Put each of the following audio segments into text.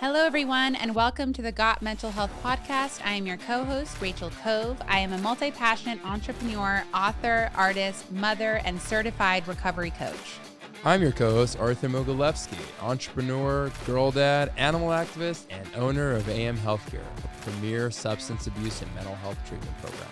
Hello, everyone, and welcome to the Got Mental Health Podcast. I am your co-host, Rachel Cove. I am a multi-passionate entrepreneur, author, artist, mother, and certified recovery coach. I'm your co-host, Arthur Mogilevsky, entrepreneur, girl dad, animal activist, and owner of AM Healthcare, a premier substance abuse and mental health treatment program.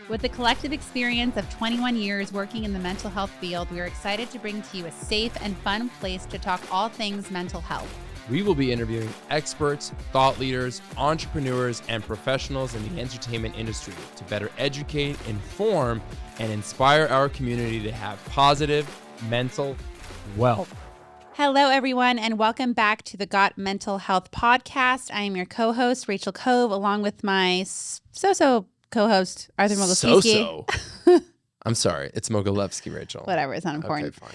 With the collective experience of 21 years working in the mental health field, we are excited to bring to you a safe and fun place to talk all things mental health. We will be interviewing experts, thought leaders, entrepreneurs, and professionals in the entertainment industry to better educate, inform, and inspire our community to have positive mental wealth. Hello, everyone, and welcome back to the Got Mental Health Podcast. I am your co-host, Rachel Cove, along with my so-so co-host, Arthur Mogilevsky. I'm sorry, it's Mogilevsky, Rachel. Whatever, it's not important. Okay, fine.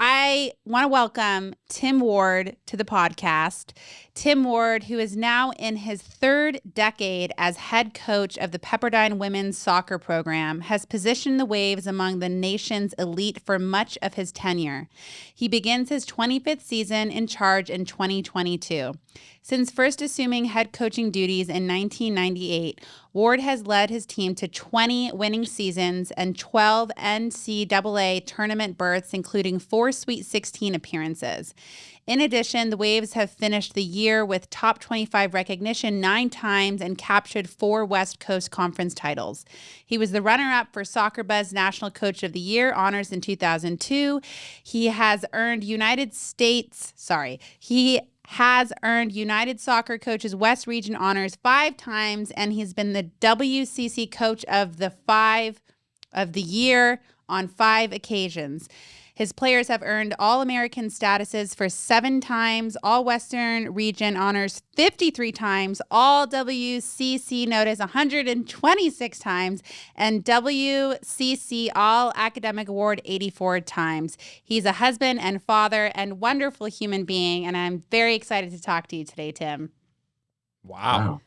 I want to welcome Tim Ward to the podcast. Tim Ward, who is now in his third decade as head coach of the Pepperdine women's soccer program, has positioned the Waves among the nation's elite for much of his tenure. He begins his 25th season in charge in 2022. Since first assuming head coaching duties in 1998, Ward has led his team to 20 winning seasons and 12 NCAA tournament berths, including 4 Sweet 16 appearances. In addition, the Waves have finished the year with top 25 recognition 9 times and captured 4 West Coast Conference titles. He was the runner-up for Soccer Buzz National Coach of the Year honors in 2002. He has earned United Soccer Coaches West Region honors 5 times, and he's been the WCC Coach of the Year on 5 occasions. His players have earned All-American statuses for 7 times, All-Western Region honors 53 times, All-WCC notice 126 times, and WCC All-Academic Award 84 times. He's a husband and father and wonderful human being, and I'm very excited to talk to you today, Tim. Wow.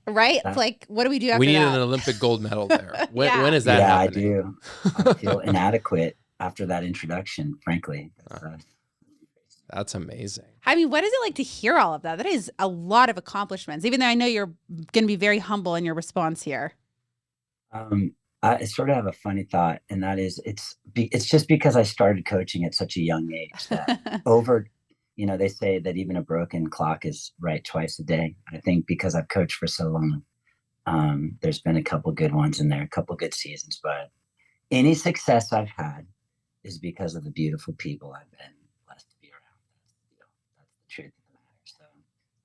Right? Like, what do we do after that? We need an Olympic gold medal there. When is that happening? Yeah, I do. I feel inadequate after that introduction, frankly. That's amazing. I mean, what is it like to hear all of that? That is a lot of accomplishments, even though I know you're going to be very humble in your response here. I sort of have a funny thought, and that is it's just because I started coaching at such a young age that they say that even a broken clock is right twice a day. I think because I've coached for so long, there's been a couple good ones in there, a couple good seasons, but any success I've had is because of the beautiful people I've been blessed to be around. That's the truth of the matter. So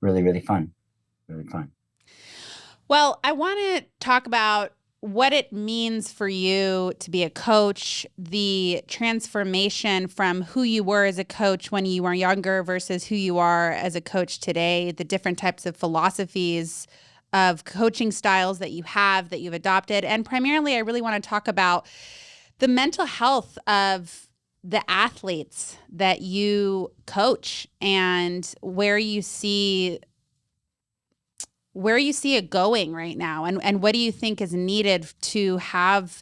really, really fun. Really fun. Well, I want to talk about what it means for you to be a coach, the transformation from who you were as a coach when you were younger versus who you are as a coach today, the different types of philosophies of coaching styles that you've adopted. And primarily, I really want to talk about the mental health of the athletes that you coach and where you see it going right now, and what do you think is needed to have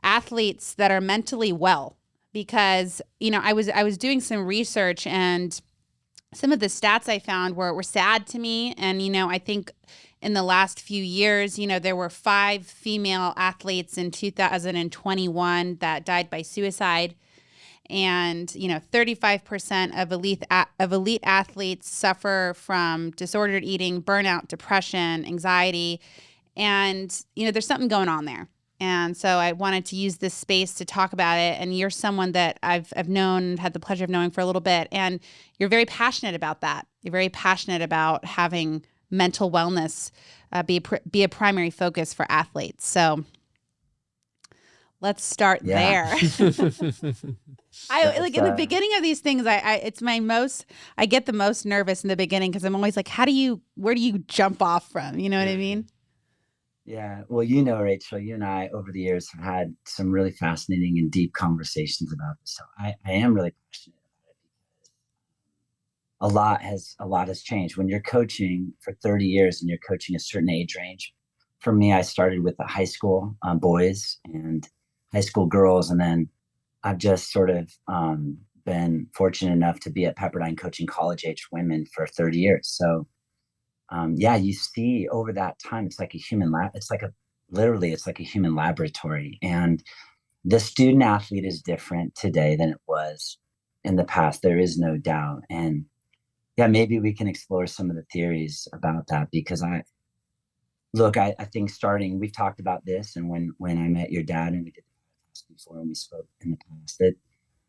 athletes that are mentally well? Because I was doing some research, and some of the stats I found were sad to me. And I think in the last few years, there were 5 female athletes in 2021 that died by suicide. And 35% of elite athletes suffer from disordered eating, burnout, depression, anxiety, and there's something going on there. And so I wanted to use this space to talk about it. And you're someone that I've had the pleasure of knowing for a little bit, and you're very passionate about that. You're very passionate about having mental wellness be a primary focus for athletes. So let's start there. I like in the beginning of these things, I get the most nervous in the beginning because I'm always like, where do you jump off from? You know what I mean? Yeah. Well, Rachel, you and I over the years have had some really fascinating and deep conversations about this. So I am really passionate about it because a lot has changed. When you're coaching for 30 years and you're coaching a certain age range, for me, I started with the high school boys and high school girls, and then I've just sort of been fortunate enough to be at Pepperdine coaching college-age women for 30 years. So yeah, you see over that time, it's like a human lab. It's like literally, it's like a human laboratory. And the student athlete is different today than it was in the past. There is no doubt. And yeah, maybe we can explore some of the theories about that, because I think we've talked about this. And when I met your dad and we did the podcast before and we spoke in the past, that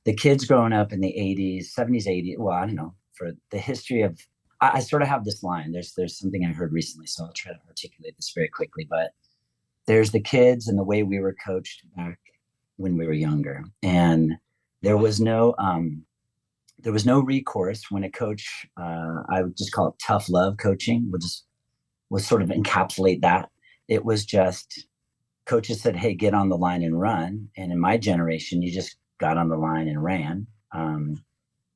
the kids growing up in the 80s, 70s, 80s, well, I don't know, for the history of, I sort of have this line. There's something I heard recently, so I'll try to articulate this very quickly. But there's the kids and the way we were coached back when we were younger. And there was no recourse when a coach, I would just call it tough love coaching, will sort of encapsulate that. It was just coaches said, hey, get on the line and run. And in my generation, you just got on the line and ran.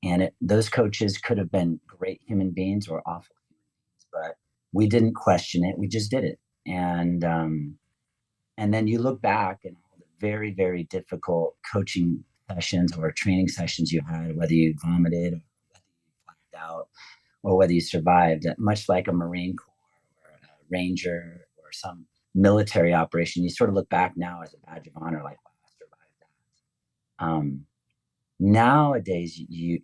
And those coaches could have been great human beings or awful human beings, but we didn't question it. We just did it. And then you look back and all the very, very difficult coaching sessions or training sessions you had, whether you vomited or whether you blacked out or whether you survived, much like a Marine Corps or a Ranger or some military operation, you sort of look back now as a badge of honor, like, wow, I survived that. Nowadays, you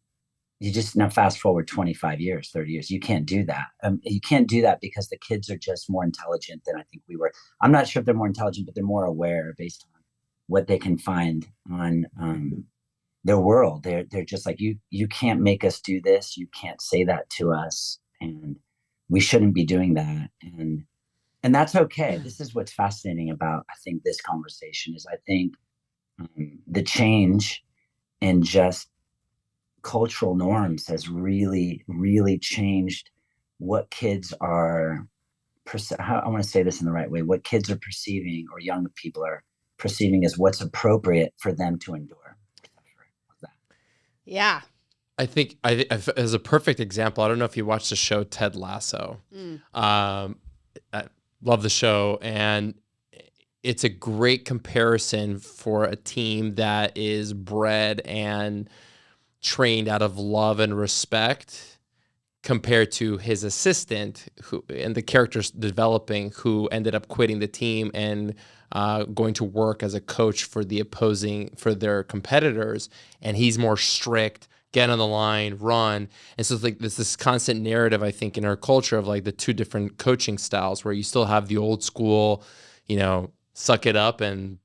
just, now fast forward 25 years, 30 years, you can't do that. You can't do that because the kids are just more intelligent than I think we were. I'm not sure if they're more intelligent, but they're more aware based on what they can find on their world. They're just like, you can't make us do this. You can't say that to us. And we shouldn't be doing that. And that's okay. This is what's fascinating about, I think, this conversation is I think the change in just cultural norms has really, really changed what kids are, I want to say this in the right way, what kids are perceiving or young people are perceiving as what's appropriate for them to endure. Yeah. I think as a perfect example, I don't know if you watched the show Ted Lasso. I love the show, and it's a great comparison for a team that is bred and trained out of love and respect compared to his assistant and the characters developing, who ended up quitting the team and going to work as a coach for their competitors. And he's more strict, get on the line, run. And so it's like this constant narrative, I think, in our culture of like the two different coaching styles, where you still have the old school, suck it up and,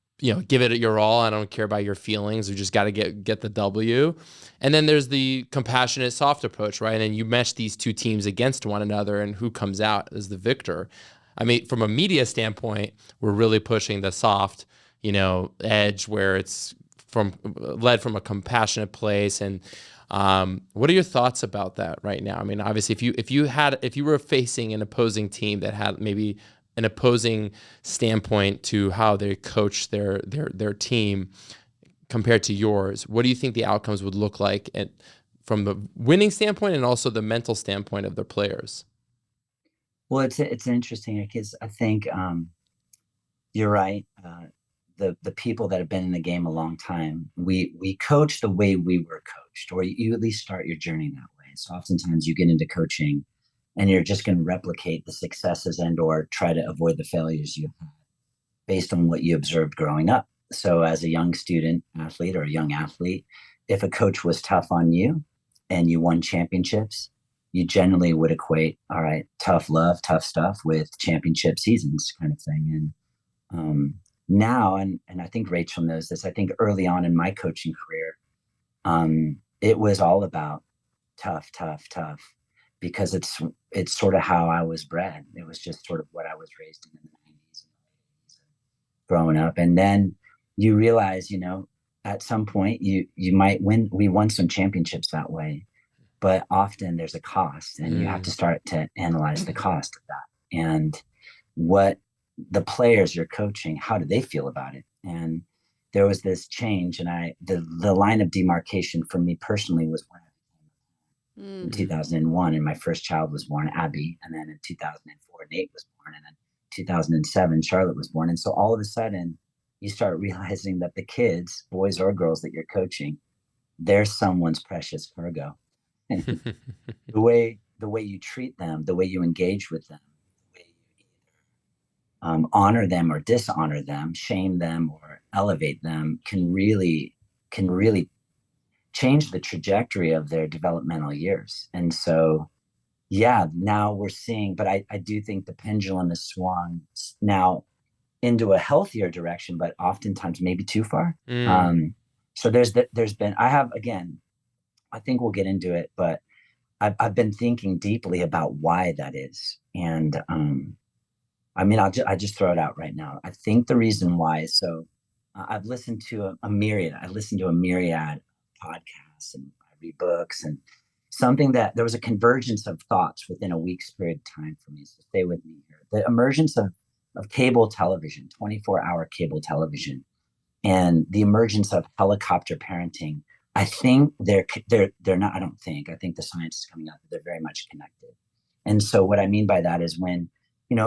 give it your all. I don't care about your feelings. We just got to get the W. And then there's the compassionate, soft approach, right? And then you mesh these two teams against one another, and who comes out as the victor? I mean, from a media standpoint, we're really pushing the soft, edge, where it's led from a compassionate place. And what are your thoughts about that right now? I mean, obviously, if you were facing an opposing team that had maybe an opposing standpoint to how they coach their team compared to yours, what do you think the outcomes would look like from the winning standpoint and also the mental standpoint of their players? Well, it's interesting because I think you're right. The people that have been in the game a long time, we coach the way we were coached, or you at least start your journey that way. So oftentimes you get into coaching and you're just going to replicate the successes and or try to avoid the failures you had based on what you observed growing up. So as a young student athlete or a young athlete, if a coach was tough on you and you won championships, you generally would equate, all right, tough love, tough stuff with championship seasons kind of thing. And now, and I think Rachel knows this, I think early on in my coaching career, it was all about tough, tough, tough, because it's sort of how I was bred. It was just sort of what I was raised in the 90s and 80s growing up. And then you realize, at some point you might win. We won some championships that way, but often there's a cost, and you have to start to analyze the cost of that and what the players you're coaching, how do they feel about it? And there was this change, and the line of demarcation for me personally was when in 2001, and my first child was born, Abby, and then in 2004, Nate was born, and then 2007, Charlotte was born. And so all of a sudden, you start realizing that the kids, boys or girls that you're coaching, they're someone's precious cargo. And the way you treat them, the way you engage with them, the way you honor them or dishonor them, shame them or elevate them, can really change the trajectory of their developmental years. And so, yeah, now we're seeing, but I do think the pendulum has swung now into a healthier direction, but oftentimes maybe too far. Mm. So there's been, I have, again, I think we'll get into it, but I've been thinking deeply about why that is. And I mean, I just throw it out right now. I think the reason why is so I've listened to I listened to a myriad podcasts, and I read books, and something that there was a convergence of thoughts within a week's period of time for me. So stay with me here. The emergence of cable television, 24-hour cable television, and the emergence of helicopter parenting. I think they're not. I don't think. I think the science is coming out that they're very much connected. And so what I mean by that is when,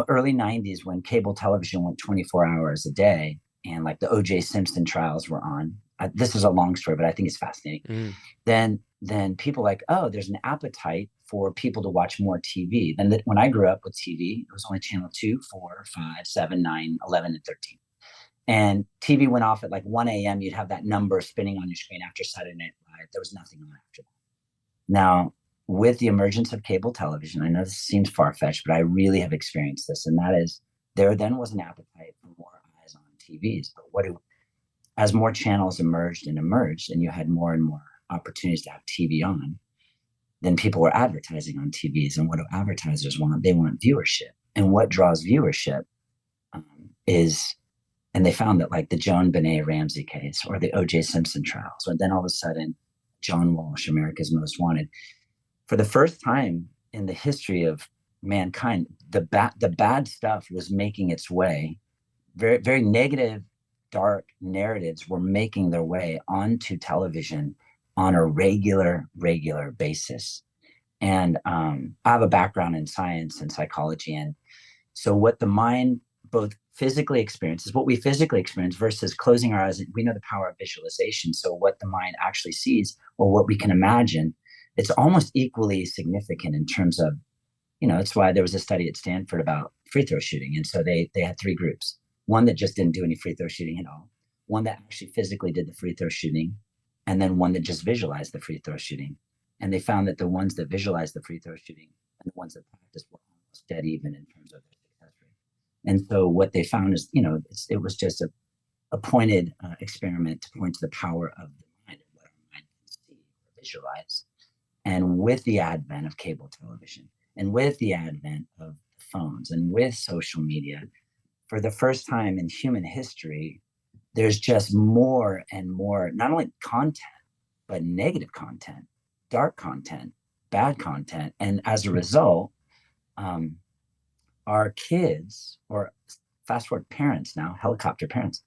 early 90s, when cable television went 24 hours a day, and like the O.J. Simpson trials were on. This is a long story, but I think it's fascinating. Mm. Then people like, oh, there's an appetite for people to watch more TV. When I grew up with TV, it was only channel 2, 4, 5, 7, 9, 11, and 13. And TV went off at like 1 a.m. You'd have that number spinning on your screen after Saturday Night Live. There was nothing on after that. Now, with the emergence of cable television, I know this seems far-fetched, but I really have experienced this, and that is there then was an appetite for more eyes on TVs. But as more channels emerged, and you had more and more opportunities to have TV on, then people were advertising on TVs. And what do advertisers want? They want viewership. And what draws viewership is, and they found that like the Joan Benet Ramsey case or the O.J. Simpson trials, and then all of a sudden, John Walsh, America's Most Wanted, for the first time in the history of mankind, the bad stuff was making its way. Very, very negative, dark narratives were making their way onto television on a regular basis. And I have a background in science and psychology, and so what the mind both physically experiences, what we physically experience versus closing our eyes, we know the power of visualization. So what the mind actually sees or what we can imagine, it's almost equally significant in terms of, it's why there was a study at Stanford about free throw shooting. And so they had 3 groups, one that just didn't do any free throw shooting at all, one that actually physically did the free throw shooting, and then one that just visualized the free throw shooting. And they found that the ones that visualized the free throw shooting and the ones that practiced were almost dead even in terms of their success rate. And so what they found is, it was just a pointed experiment to point to the power of the mind and what our mind can see or visualize. And with the advent of cable television, and with the advent of phones, and with social media, for the first time in human history, there's just more and more, not only content, but negative content, dark content, bad content. And as a result, our kids, or fast forward parents now, helicopter parents,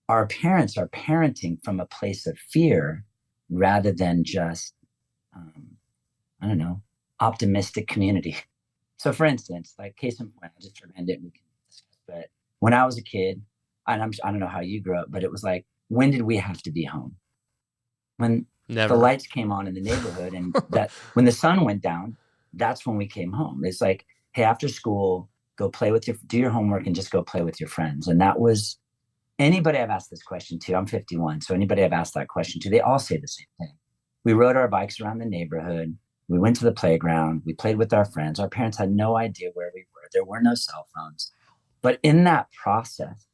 our parents are parenting from a place of fear rather than just, I don't know, optimistic community. So, for instance, like case in point, I'll just sort of end it and we can discuss. But when I was a kid, and I don't know how you grew up, but it was like, when did we have to be home? When the Never. lights came on in the neighborhood, and that when the sun went down, that's when we came home. It's like, hey, after school, go play with do your homework and just go play with your friends. And that was anybody I've asked this question to. I'm 51, so anybody I've asked that question to, they all say the same thing. We rode our bikes around the neighborhood. We went to the playground. We played with our friends. Our parents had no idea where we were. There were no cell phones. But in that process,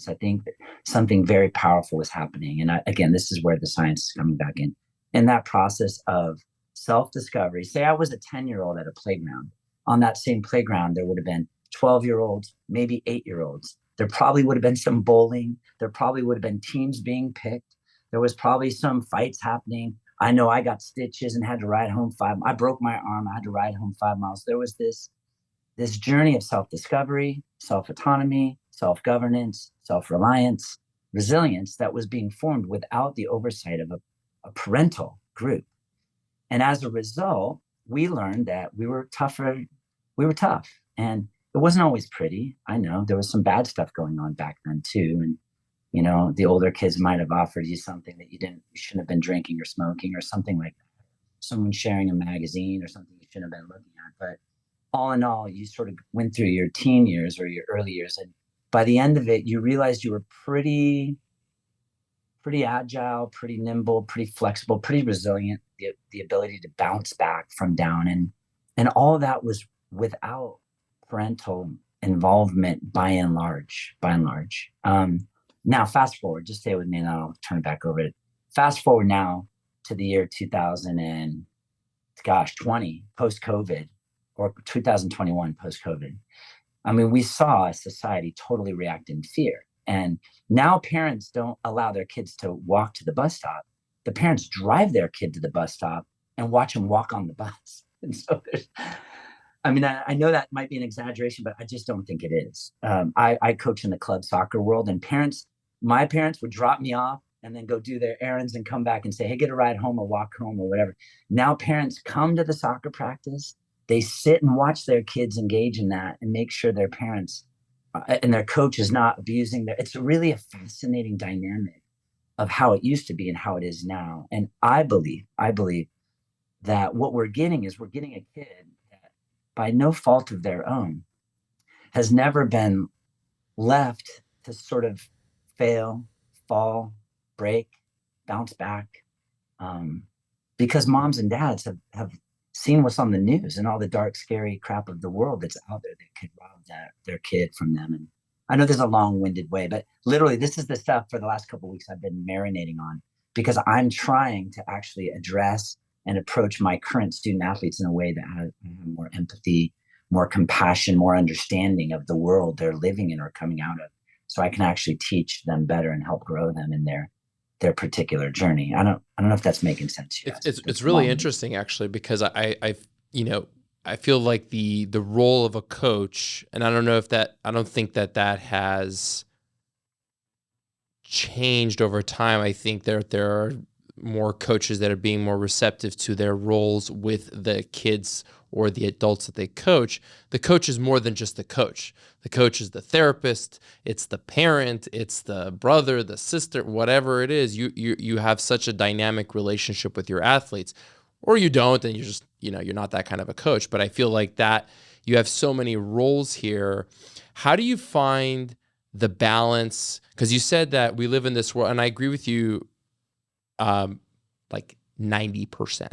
I think that something very powerful was happening. And again, this is where the science is coming back in. In that process of self-discovery, say I was a 10-year-old at a playground. On that same playground, there would have been 12-year-olds, maybe 8-year-olds. There probably would have been some bowling. There probably would have been teams being picked. There was probably some fights happening. I know I got stitches and had to ride home I broke my arm. I had to ride home 5 miles. There was this journey of self-discovery, self-autonomy, self-governance, self-reliance, resilience that was being formed without the oversight of a parental group. And as a result, we learned that we were tougher. We were tough. And it wasn't always pretty. I know there was some bad stuff going on back then too. And The older kids might have offered you something that you shouldn't have been drinking or smoking or something like that. Someone sharing a magazine or something you shouldn't have been looking at. But all in all, you sort of went through your teen years or your early years. And by the end of it, you realized you were pretty agile, pretty nimble, pretty flexible, pretty resilient, the ability to bounce back from down. And all of that was without parental involvement by and large. Now, fast forward, just stay with me and I'll turn it back over. Fast forward now to the year 2000 and 20 post COVID, or 2021 post COVID. I mean, we saw a society totally react in fear. And now parents don't allow their kids to walk to the bus stop. The parents drive their kid to the bus stop and watch them walk on the bus. And so I know that might be an exaggeration, but I just don't think it is. I coach in the club soccer world, and my parents would drop me off and then go do their errands and come back and say, hey, get a ride home or walk home or whatever. Now parents come to the soccer practice. They sit and watch their kids engage in that and make sure their parents and their coach is not abusing their. It's really a fascinating dynamic of how it used to be and how it is now. And I believe that what we're getting a kid that, by no fault of their own, has never been left to sort of fail, fall, break, bounce back, because moms and dads have seen what's on the news and all the dark, scary crap of the world that's out there that could rob their kid from them. And I know there's a long-winded way, but literally this is the stuff for the last couple of weeks I've been marinating on, because I'm trying to actually address and approach my current student athletes in a way that has more empathy, more compassion, more understanding of the world they're living in or coming out of, so I can actually teach them better and help grow them in their particular journey. I don't know if that's making sense. It's really interesting, actually, because I feel like the role of a coach, and I don't think that has changed over time. I think there are more coaches that are being more receptive to their roles with the kids or the adults that they coach. The coach is more than just the coach. The coach is the therapist, it's the parent, it's the brother, the sister, whatever it is. You have such a dynamic relationship with your athletes, or you don't, and you're just, you're not that kind of a coach. But I feel like that you have so many roles here. How do you find the balance? Because you said that we live in this world, and I agree with you, like 90%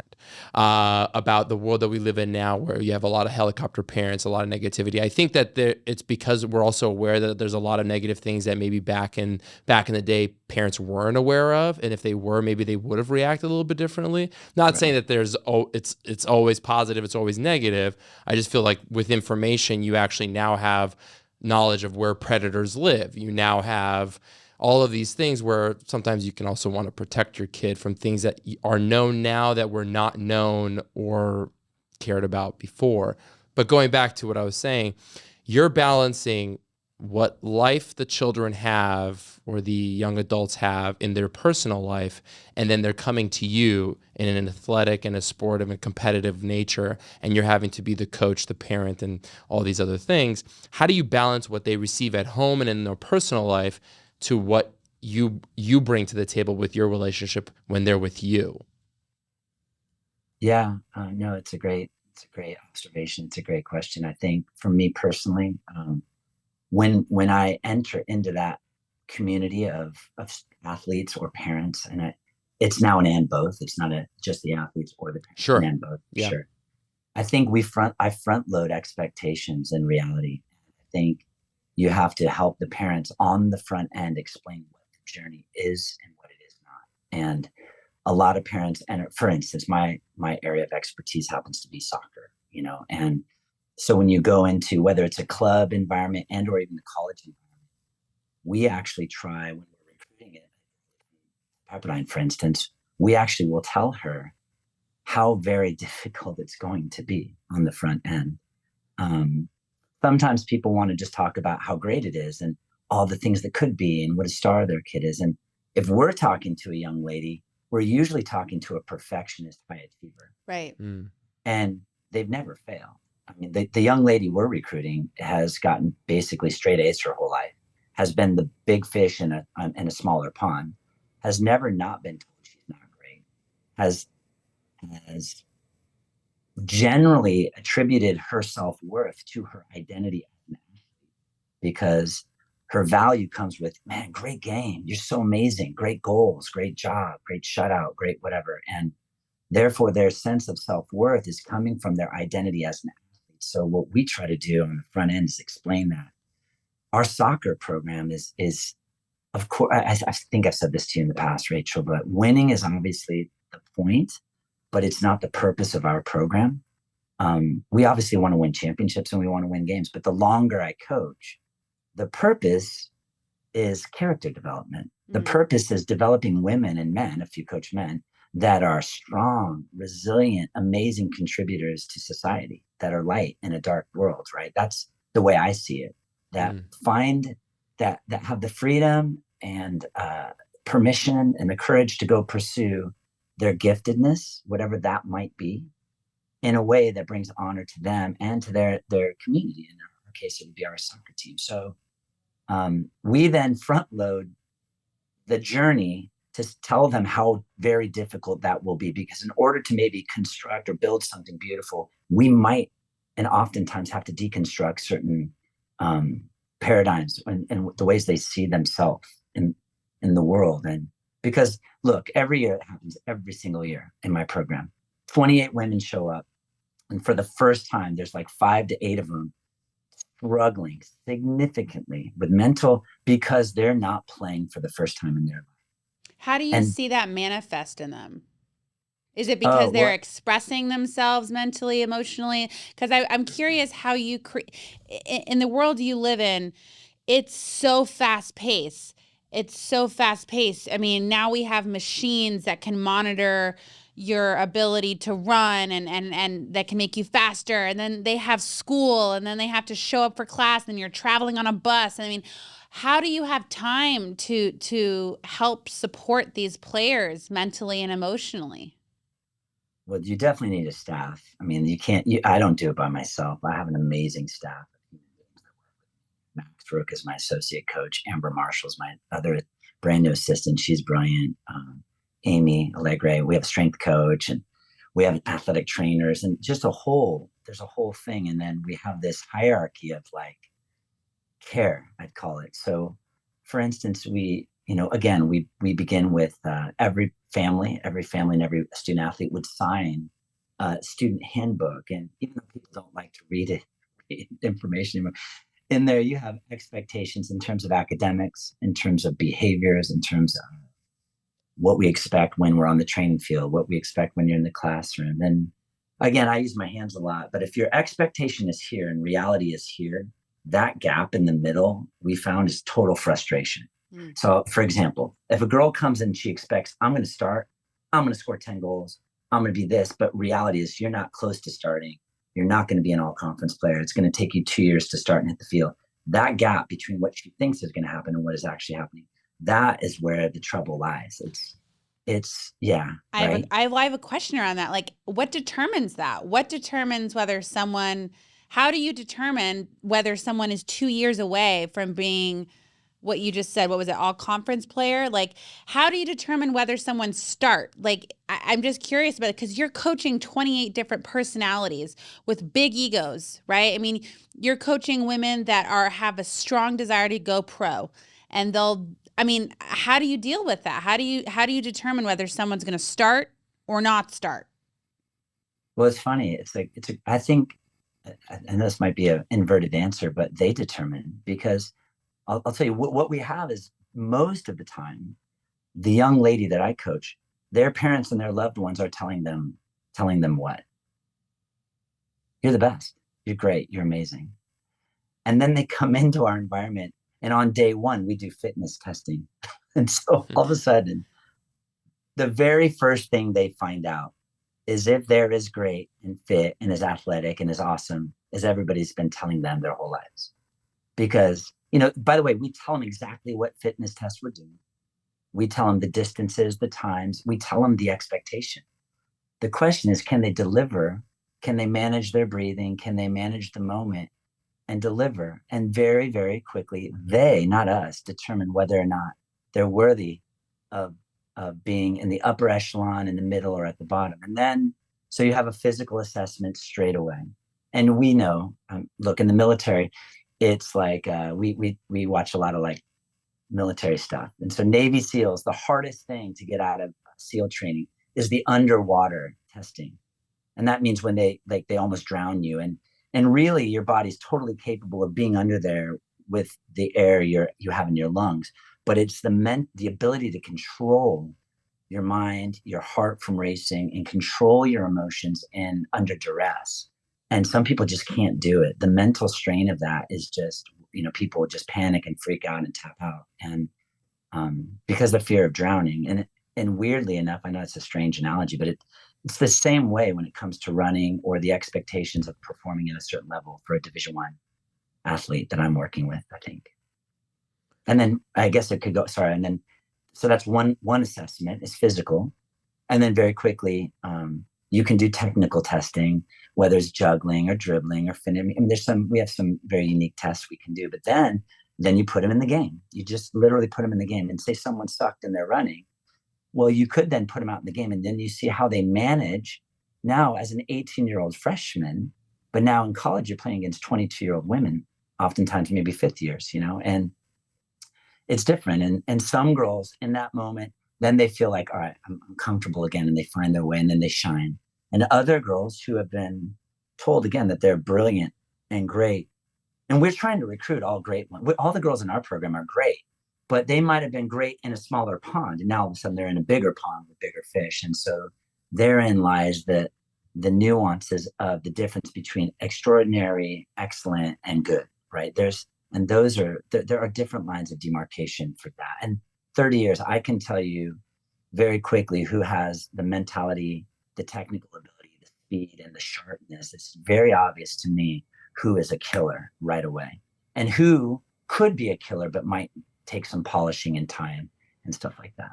about the world that we live in now, where you have a lot of helicopter parents, a lot of negativity. I think that it's because we're also aware that there's a lot of negative things that maybe back in the day parents weren't aware of, and if they were, maybe they would have reacted a little bit differently. Not saying that it's always positive, it's always negative. I just feel like with information, you actually now have knowledge of where predators live. You now have all of these things where sometimes you can also want to protect your kid from things that are known now that were not known or cared about before. But going back to what I was saying, you're balancing what life the children have or the young adults have in their personal life, and then they're coming to you in an athletic and a sportive and competitive nature, and you're having to be the coach, the parent, and all these other things. How do you balance what they receive at home and in their personal life to what you bring to the table with your relationship when they're with you? Yeah, no, it's a great observation. It's a great question. I think for me personally, when I enter into that community of athletes or parents, and it's now an and both. It's not just the athletes or the parents, Sure. an and both. Yeah. Sure. I think I front load expectations in reality. I think you have to help the parents on the front end explain what the journey is and what it is not. And a lot of parents, and for instance, my area of expertise happens to be soccer, and so when you go into whether it's a club environment and or even the college environment, we actually try, when we're recruiting it, Pepperdine, for instance, we actually will tell her how very difficult it's going to be on the front end. Sometimes people want to just talk about how great it is and all the things that could be and what a star their kid is. And if we're talking to a young lady, we're usually talking to a perfectionist high achiever. Right. And they've never failed. I mean, the young lady we're recruiting has gotten basically straight A's her whole life, has been the big fish in a smaller pond, has never not been told she's not great, has generally attributed her self-worth to her identity as an athlete because her value comes with, man, great game. You're so amazing. Great goals, great job, great shutout, great whatever. And therefore, their sense of self-worth is coming from their identity as an athlete. So what we try to do on the front end is explain that. Our soccer program is of course, I think I've said this to you in the past, Rachel, but winning is obviously the point, but it's not the purpose of our program. We obviously want to win championships and we want to win games, but the longer I coach, the purpose is character development. The purpose is developing women and men, if you coach men, that are strong, resilient, amazing contributors to society, that are light in a dark world, right? That's the way I see it. That find that have the freedom and permission and the courage to go pursue their giftedness, whatever that might be, in a way that brings honor to them and to their community. In our case, it would be our soccer team. So we then front load the journey to tell them how very difficult that will be, because in order to maybe construct or build something beautiful, we might and oftentimes have to deconstruct certain paradigms and the ways they see themselves in the world. And because look, every year, it happens every single year in my program, 28 women show up, and for the first time there's like 5 to 8 of them struggling significantly with mental, because they're not playing for the first time in their life. How do you see that manifest in them? Is it Oh, because they're expressing themselves mentally, emotionally? Because I'm curious how you in the world you live in, it's so fast paced. It's so fast paced. I mean, now we have machines that can monitor your ability to run and that can make you faster. And then they have school, and then they have to show up for class, and you're traveling on a bus. I mean, how do you have time to help support these players mentally and emotionally? well, you definitely need a staff. I mean, I don't do it by myself. I have an amazing staff. Max Rook is my associate coach. Amber Marshall's my other brand new assistant. She's brilliant. Amy Allegre, we have a strength coach, and we have athletic trainers, and just there's a whole thing. And then we have this hierarchy of like care, I'd call it. So for instance, again, we begin with every family and every student athlete would sign a student handbook. And even though people don't like to read it, information in there, you have expectations in terms of academics, in terms of behaviors, in terms of what we expect when we're on the training field, what we expect when you're in the classroom. And again, I use my hands a lot, but if your expectation is here and reality is here, that gap in the middle we found is total frustration. So for example, if a girl comes in and she expects, I'm going to start, I'm going to score 10 goals, I'm going to be this, but reality is you're not close to starting. You're not going to be an all conference player. It's going to take you 2 years to start and hit the field. That gap between what she thinks is going to happen and what is actually happening, that is where the trouble lies. It's yeah. Right. I have a question around that. Like, what determines that? What determines whether someone, how do you determine whether someone is 2 years away from being what you just said? What was it? All conference player? Like, how do you determine whether someone start? Like, I'm just curious about it, because you're coaching 28 different personalities with big egos, right? I mean, you're coaching women that have a strong desire to go pro, and I mean, how do you deal with that? How do you determine whether someone's going to start or not start? Well, it's funny. I think, and this might be an inverted answer, but they determine, because I'll tell you what we have is most of the time, the young lady that I coach, their parents and their loved ones are telling them what? You're the best. You're great. You're amazing. And then they come into our environment, and on day one, we do fitness testing. And so all of a sudden, the very first thing they find out is if they're as great and fit and as athletic and as awesome as everybody's been telling them their whole lives. Because, by the way, we tell them exactly what fitness tests we're doing. We tell them the distances, the times, we tell them the expectation. The question is, can they deliver? Can they manage their breathing? Can they manage the moment? and deliver. And very, very quickly, they, not us, determine whether or not they're worthy of, of being in the upper echelon, in the middle, or at the bottom. And then, so you have a physical assessment straight away. And we know, look, in the military, it's like we watch a lot of like military stuff. And so Navy SEALs, the hardest thing to get out of SEAL training is the underwater testing. And that means when they almost drown you. And really your body's totally capable of being under there with the air you have in your lungs. But it's the ability to control your mind, your heart from racing, and control your emotions in under duress. And some people just can't do it. The mental strain of that is just, people just panic and freak out and tap out. And because of the fear of drowning. And weirdly enough, I know it's a strange analogy, but it's the same way when it comes to running or the expectations of performing at a certain level for a Division I athlete that I'm working with, I think. And then I guess it could go, sorry. And then, so that's one assessment is physical. And then very quickly, you can do technical testing, whether it's juggling or dribbling or finishing. I mean, we have some very unique tests we can do, but then you put them in the game. You just literally put them in the game. And say someone sucked and they're running. Well, you could then put them out in the game, and then you see how they manage now as an 18-year-old freshman. But now in college, you're playing against 22-year-old women, oftentimes maybe fifth years, and it's different. And some girls in that moment, then they feel like, all right, I'm comfortable again, and they find their way, and then they shine. And other girls who have been told again that they're brilliant and great, and we're trying to recruit all great ones. All the girls in our program are great, but they might have been great in a smaller pond, and now all of a sudden they're in a bigger pond with bigger fish. And so therein lies the nuances of the difference between extraordinary, excellent, and good, right? There are different lines of demarcation for that. And 30 years, I can tell you very quickly who has the mentality, the technical ability, the speed, and the sharpness. It's very obvious to me who is a killer right away and who could be a killer but might take some polishing and time and stuff like that.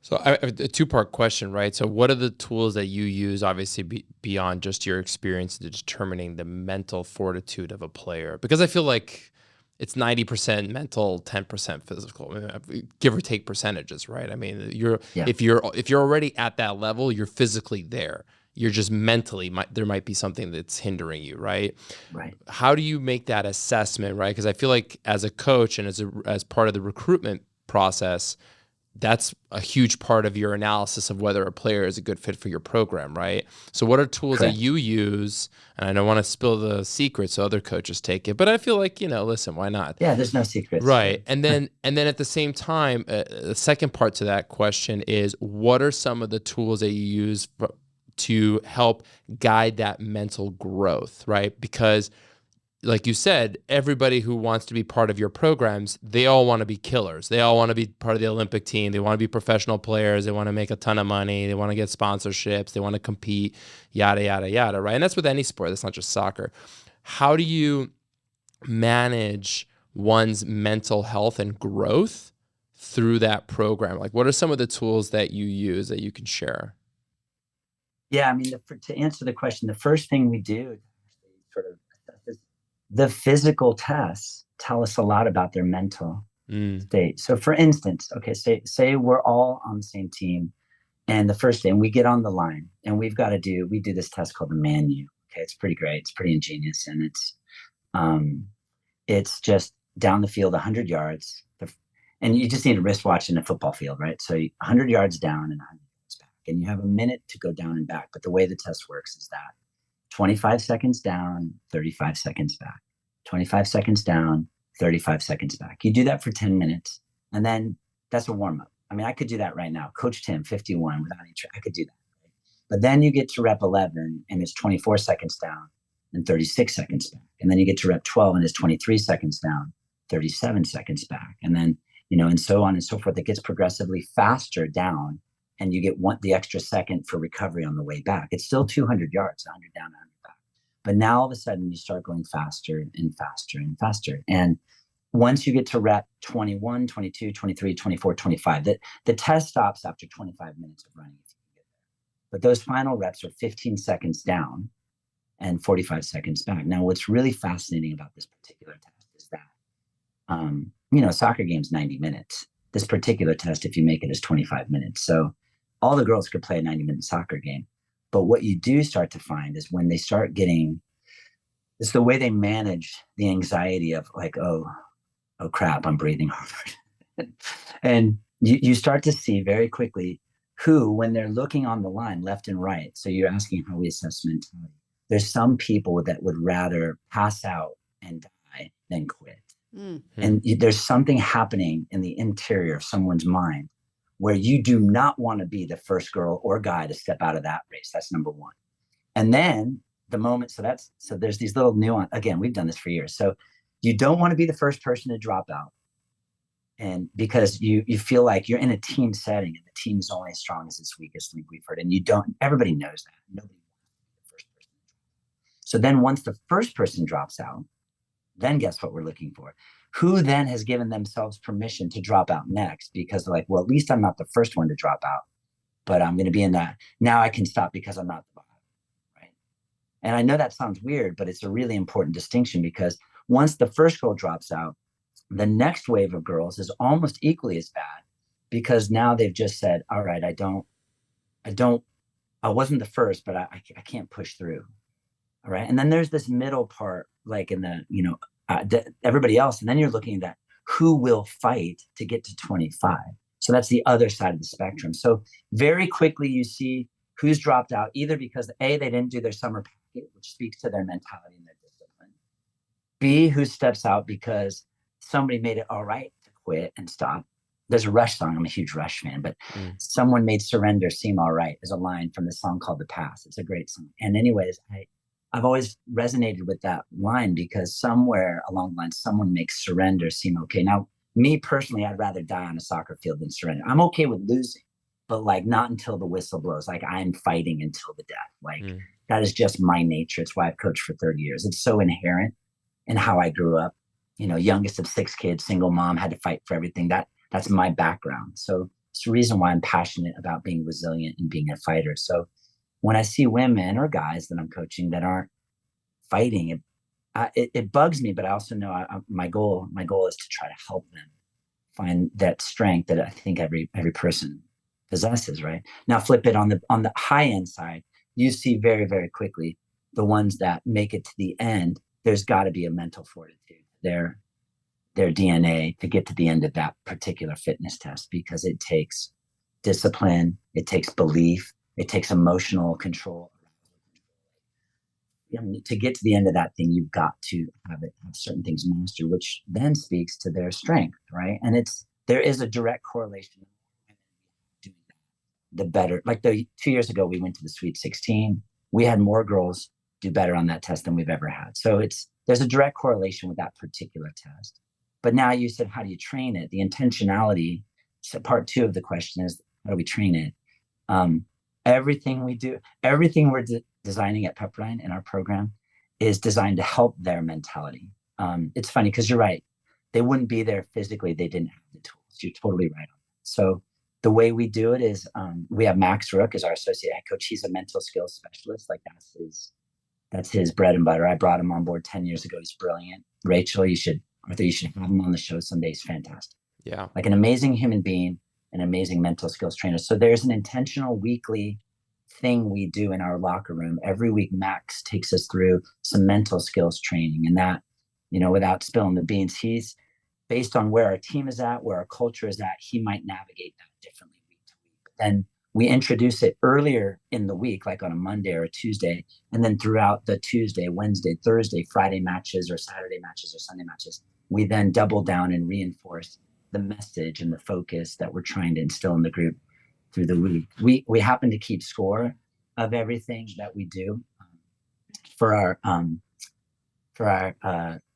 So I have a two-part question, right? So what are the tools that you use, obviously beyond just your experience in determining the mental fortitude of a player? Because I feel like it's 90% mental, 10% physical, give or take percentages, right? I mean, if you're already at that level, you're physically there. You're just mentally, there might be something that's hindering you, right? Right. How do you make that assessment, right? Because I feel like as a coach and as part of the recruitment process, that's a huge part of your analysis of whether a player is a good fit for your program, right? So what are tools Correct. that you use? And I don't want to spill the secret so other coaches take it, but I feel like, listen, why not? Yeah, there's no secrets. Right. And then at the same time, the second part to that question is, what are some of the tools that you use to help guide that mental growth, right? Because like you said, everybody who wants to be part of your programs, they all want to be killers. They all want to be part of the Olympic team. They want to be professional players. They want to make a ton of money. They want to get sponsorships. They want to compete, yada, yada, yada, right? And that's with any sport. That's not just soccer. How do you manage one's mental health and growth through that program? Like, what are some of the tools that you use that you can share? Yeah, I mean, to answer the question, the first thing we do sort of is the physical tests tell us a lot about their mental state. So for instance, okay, say we're all on the same team, and the first day, and we get on the line, and we do this test called the MANU. Okay, it's pretty great. It's pretty ingenious, and it's just down the field 100 yards, and you just need a wristwatch in a football field, right? So 100 yards down and 100 yards back, and you have a minute to go down and back. But the way the test works is that 25 seconds down, 35 seconds back, 25 seconds down, 35 seconds back. You do that for 10 minutes, and then that's a warm up. I mean, I could do that right now. Coach Tim, 51, without any I could do that. Right? But then you get to rep 11, and it's 24 seconds down and 36 seconds back. And then you get to rep 12, and it's 23 seconds down, 37 seconds back. And then, and so on and so forth. It gets progressively faster down, and you get the extra second for recovery on the way back. It's still 200 yards, 100 down, 100 back. But now all of a sudden you start going faster and faster and faster. And once you get to rep 21, 22, 23, 24, 25, the test stops after 25 minutes of running. But those final reps are 15 seconds down, and 45 seconds back. Now, what's really fascinating about this particular test is that, soccer game's 90 minutes. This particular test, if you make it, is 25 minutes. So all the girls could play a 90-minute soccer game. But what you do start to find is when they start getting, it's the way they manage the anxiety of like, oh crap, I'm breathing hard. And you start to see very quickly who, when they're looking on the line left and right, so you're asking how we assess mentality, there's some people that would rather pass out and die than quit. And there's something happening in the interior of someone's mind where you do not want to be the first girl or guy to step out of that race. That's number one. And then the moment, so there's these little nuance. Again, we've done this for years. So you don't want to be the first person to drop out. And because you feel like you're in a team setting and the team is only as strong as its weakest link, we've heard, and everybody knows that. Nobody wants to be the first person. So then once the first person drops out, then guess what we're looking for? Who then has given themselves permission to drop out next? Because they're like, well, at least I'm not the first one to drop out, but I'm going to be in that. Now I can stop because I'm not the bottom, right? And I know that sounds weird, but it's a really important distinction because once the first girl drops out, the next wave of girls is almost equally as bad because now they've just said, all right, I wasn't the first, but I can't push through. All right. And then there's this middle part, like in the, everybody else. And then you're looking at who will fight to get to 25. So that's the other side of the spectrum. So very quickly you see who's dropped out, either because A, they didn't do their summer packet, which speaks to their mentality and their discipline. B, who steps out because somebody made it all right to quit and stop. There's a Rush song. I'm a huge Rush fan, but someone made surrender seem all right is a line from the song called The Pass. It's a great song. And anyways, I've always resonated with that line because somewhere along the line, someone makes surrender seem okay. Now, me personally, I'd rather die on a soccer field than surrender. I'm okay with losing, but like not until the whistle blows. Like I'm fighting until the death. Like that is just my nature. It's why I've coached for 30 years. It's so inherent in how I grew up. Youngest of 6 kids, single mom, had to fight for everything. That's my background. So it's the reason why I'm passionate about being resilient and being a fighter. So when I see women or guys that I'm coaching that aren't fighting, it bugs me. But I also know my goal is to try to help them find that strength that I think every person possesses. Right now, flip it on the high end side. You see very, very quickly the ones that make it to the end. There's got to be a mental fortitude, their DNA to get to the end of that particular fitness test, because it takes discipline, it takes belief, it takes emotional control. To get to the end of that thing, you've got to have certain things mastered, which then speaks to their strength, right? And there is a direct correlation. The better, like 2 years ago, we went to the Sweet 16. We had more girls do better on that test than we've ever had. So there's a direct correlation with that particular test. But now you said, how do you train it? The intentionality. So part 2 of the question is, how do we train it? Everything we do, everything we're designing at Pepperdine in our program is designed to help their mentality. It's funny because you're right. They wouldn't be there physically. They didn't have the tools. You're totally right on that. So the way we do it is we have Max Rook as our associate head coach. He's a mental skills specialist. Like that's his bread and butter. I brought him on board 10 years ago. He's brilliant. Rachel, you should have him on the show someday. He's fantastic. Yeah. Like an amazing human being, an amazing mental skills trainer. So there's an intentional weekly thing we do in our locker room. Every week, Max takes us through some mental skills training, and that, without spilling the beans, he's based on where our team is at, where our culture is at, he might navigate that differently week to week. But then we introduce it earlier in the week, like on a Monday or a Tuesday, and then throughout the Tuesday, Wednesday, Thursday, Friday matches or Saturday matches or Sunday matches, we then double down and reinforce the message and the focus that we're trying to instill in the group through the week. We happen to keep score of everything that we do for our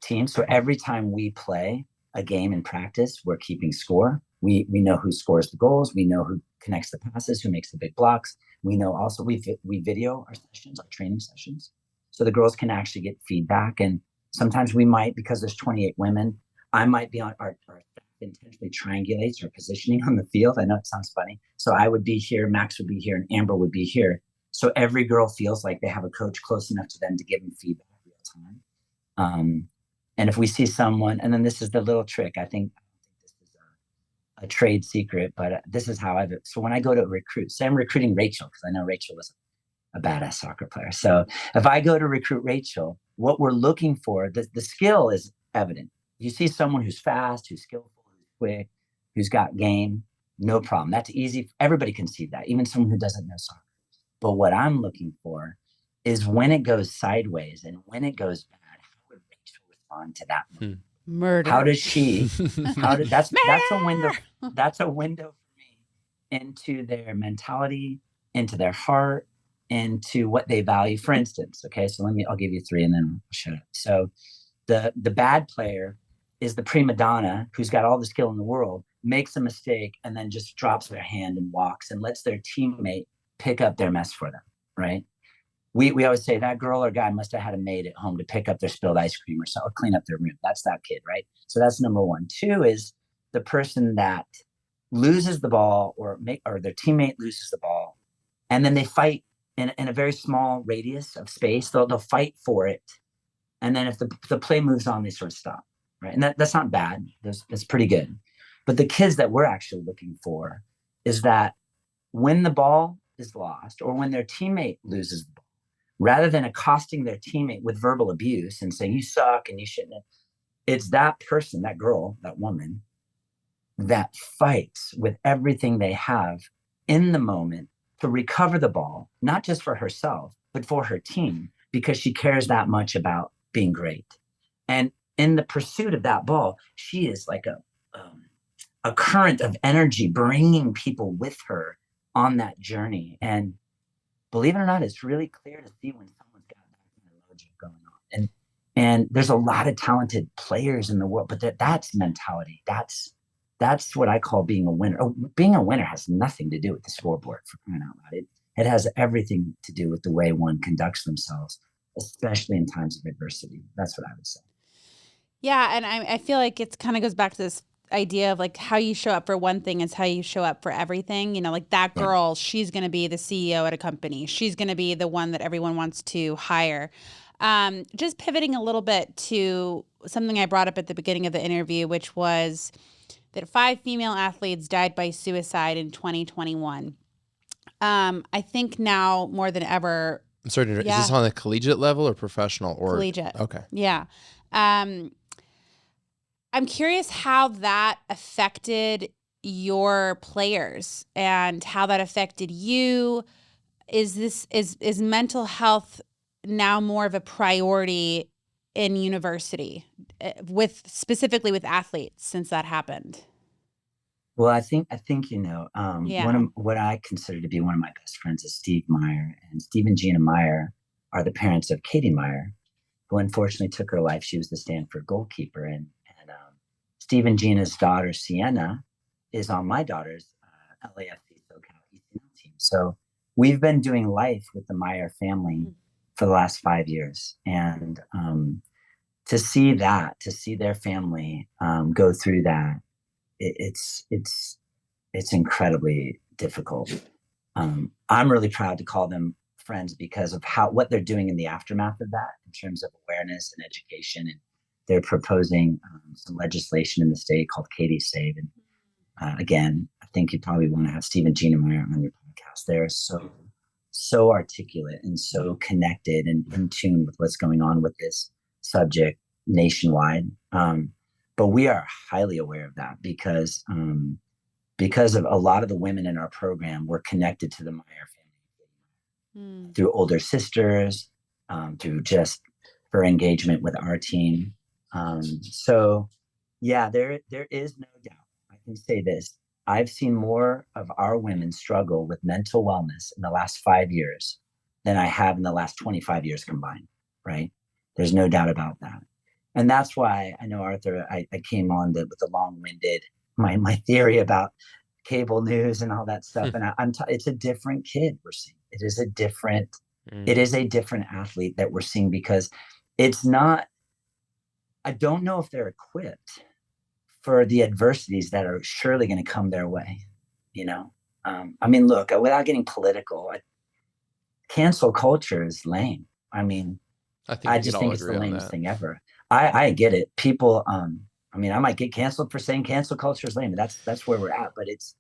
team. So every time we play a game in practice, we're keeping score. We know who scores the goals. We know who connects the passes, who makes the big blocks. We know also we video our sessions, our training sessions, so the girls can actually get feedback. And sometimes we might, because there's 28 women, I might be on our intentionally triangulates our positioning on the field. I know it sounds funny. So I would be here, Max would be here, and Amber would be here. So every girl feels like they have a coach close enough to them to give them feedback real time. And if we see someone, and then this is the little trick, I think this is a trade secret, but this is how so when I go to recruit, say I'm recruiting Rachel, because I know Rachel was a badass soccer player. So if I go to recruit Rachel, what we're looking for, the skill is evident. You see someone who's fast, who's skillful, who's quick, who's got game, no problem. That's easy. Everybody can see that, even someone who doesn't know soccer. But what I'm looking for is when it goes sideways and when it goes bad, how would Rachel respond to that moment? Murder. How does she? That's a window. That's a window for me into their mentality, into their heart, into what they value. For instance, okay, so I'll give you three and then I'll shut up. So the bad player is the prima donna who's got all the skill in the world, makes a mistake, and then just drops their hand and walks and lets their teammate pick up their mess for them, right? We always say that girl or guy must have had a maid at home to pick up their spilled ice cream or clean up their room. That's that kid, right? So that's number one. Two is the person that loses the ball or their teammate loses the ball, and then they fight in a very small radius of space. They'll fight for it, and then if the play moves on, they sort of stop, right? And that's not bad. That's pretty good. But the kids that we're actually looking for is that when the ball is lost or when their teammate loses the ball, rather than accosting their teammate with verbal abuse and saying, you suck and you shouldn't, it's that person, that girl, that woman, that fights with everything they have in the moment to recover the ball, not just for herself, but for her team, because she cares that much about being great. And in the pursuit of that ball, she is like a current of energy, bringing people with her on that journey. And believe it or not, it's really clear to see when someone's got that kind of logic going on. And there's a lot of talented players in the world, but that's mentality. That's what I call being a winner. Being a winner has nothing to do with the scoreboard, for crying out loud. It has everything to do with the way one conducts themselves, especially in times of adversity. That's what I would say. Yeah, and I feel like it kind of goes back to this idea of like how you show up for one thing is how you show up for everything. You know, like that girl, she's going to be the CEO at a company. She's going to be the one that everyone wants to hire. Just pivoting a little bit to something I brought up at the beginning of the interview, which was that 5 female athletes died by suicide in 2021. I think now more than ever. I'm sorry, is this on a collegiate level or professional or collegiate? Okay. Yeah. I'm curious how that affected your players and how that affected you. Is mental health now more of a priority in university specifically with athletes since that happened? Well, I think one of what I consider to be one of my best friends is Steve Meyer, and Steve and Gina Meyer are the parents of Katie Meyer, who unfortunately took her life. She was the Stanford goalkeeper, and Steve and Gina's daughter Sienna is on my daughter's LAFC SoCal ECNL team. So we've been doing life with the Meyer family for the last 5 years, and to see their family go through that, it's incredibly difficult. I'm really proud to call them friends because of what they're doing in the aftermath of that in terms of awareness and education. And they're proposing some legislation in the state called Katie Save. And again, I think you probably want to have Steve and Gina Meyer on your podcast. They're so articulate and so connected and in tune with what's going on with this subject nationwide. But we are highly aware of that because of a lot of the women in our program were connected to the Meyer family through older sisters, through just her engagement with our team. So yeah, there is no doubt. I can say this. I've seen more of our women struggle with mental wellness in the last 5 years than I have in the last 25 years combined, right? There's no doubt about that. And that's why I know, Arthur, I came on with the long-winded, my theory about cable news and all that stuff. And it's a different kid we're seeing. It is a different athlete that we're seeing because it's not, I don't know if they're equipped for the adversities that are surely going to come their way. I mean, look, without getting political, cancel culture is lame. I mean, I think I we could just all think it's the agree on lamest that. thing ever. I get it. People, I mean, I might get canceled for saying cancel culture is lame. That's where we're at. But it's,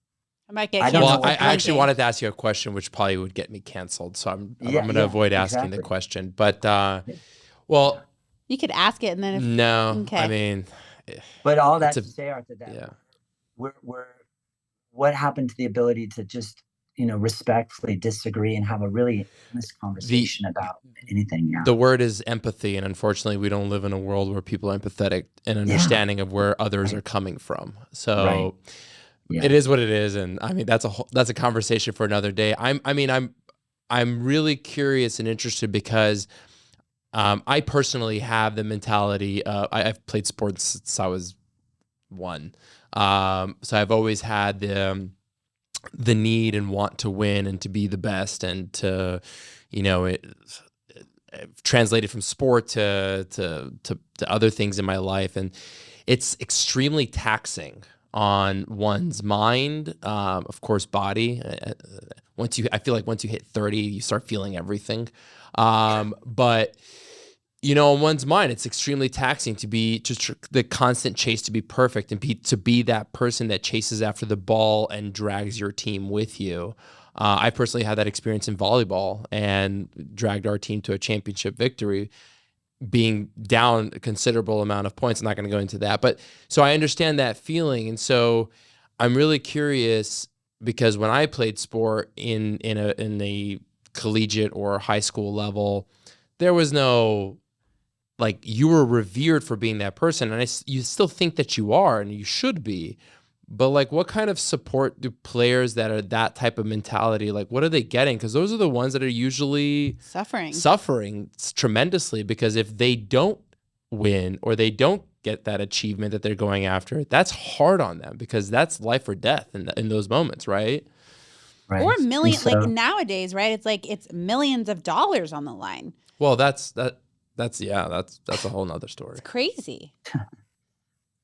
I might get I don't know Well, canceled for I what actually drinking. wanted to ask you a question, which probably would get me canceled. So I'm Yeah, going to yeah, avoid asking the exactly. question. But Yeah. well, You could ask it, and then if no, I okay, mean, eh, But all it's that a to say, Arthur, that yeah. we're what happened to the ability to just, respectfully disagree and have a really honest The conversation about anything? Yeah. the word is empathy, and unfortunately, we don't live in a world where people are empathetic and Yeah. understanding of where others are Right. coming from. Right. So Yeah. it is what it is, and I mean that's a conversation for another day. I'm really curious and interested because I personally have the mentality. I've played sports since I was one, so I've always had the need and want to win and to be the best and to, you know, translated from sport to other things in my life, and it's extremely taxing on one's mind, of course, body. I feel like once you hit 30, you start feeling everything. But on one's mind, it's extremely taxing to be just the constant chase to be perfect and to be that person that chases after the ball and drags your team with you. I personally had that experience in volleyball and dragged our team to a championship victory, being down a considerable amount of points. I'm not going to go into that, but so I understand that feeling, and so I'm really curious because when I played sport in a collegiate or high school level, there was no, like, you were revered for being that person, and you still think that you are and you should be, but like, what kind of support do players that are that type of mentality, like, what are they getting? Because those are the ones that are usually suffering. suffering tremendously, because if they don't win or they don't get that achievement that they're going after, that's hard on them because that's life or death in those moments, right? Or Right. a And million, like so nowadays, right? It's like it's millions of dollars on the line. Well, that's yeah, that's a whole nother It's story. crazy.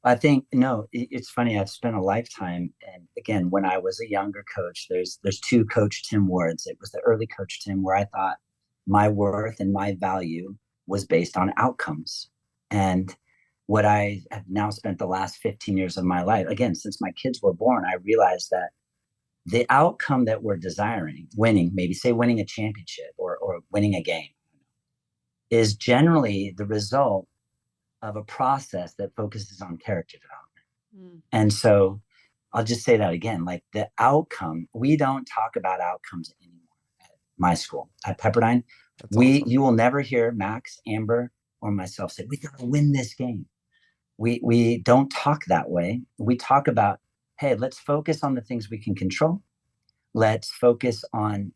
I think, no, it's funny. I've spent a lifetime, and again, when I was a younger coach, there's two Coach Tim words. It was the early Coach Tim where I thought my worth and my value was based on outcomes. And what I have now spent the last 15 years of my life, again, since my kids were born, I realized that the outcome that we're desiring, winning, maybe say winning a championship or winning a game, is generally the result of a process that focuses on character development. Mm. And so I'll just say that again, like the outcome, we don't talk about outcomes anymore at my school, at Pepperdine. That's awesome. You will never hear Max, Amber, or myself say, we gotta win this game. We don't talk that way. We talk about, hey, let's focus on the things we can control. Let's focus on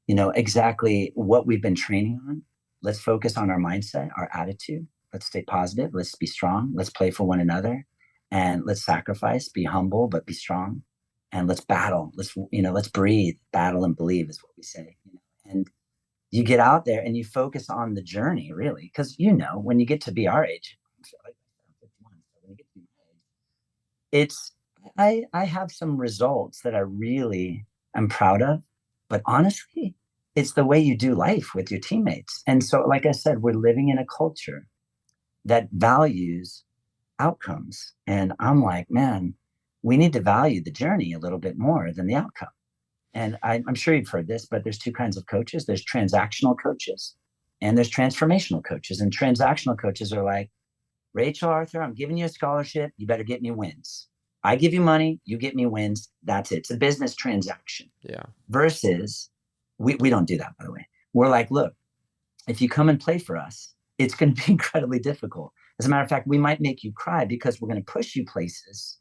exactly what we've been training on. Let's focus on our mindset, our attitude. Let's stay positive. Let's be strong. Let's play for one another, and let's sacrifice. Be humble, but be strong. And let's battle. Let's breathe, battle, and believe is what we say. And you get out there and you focus on the journey, really, because when you get to be our age, when you get to be my age, it's I have some results that I really am proud of, but honestly, it's the way you do life with your teammates. And so, like I said, we're living in a culture that values outcomes. And I'm like, man, we need to value the journey a little bit more than the outcome. And I'm sure you've heard this, but there's two kinds of coaches. There's transactional coaches and there's transformational coaches. And transactional coaches are like, Rachel, Arthur, I'm giving you a scholarship. You better get me wins. I give you money, you get me wins. That's it. It's a business transaction. Yeah. Versus, we don't do that, by the way. We're like, look, if you come and play for us, it's going to be incredibly difficult. As a matter of fact, we might make you cry because we're going to push you places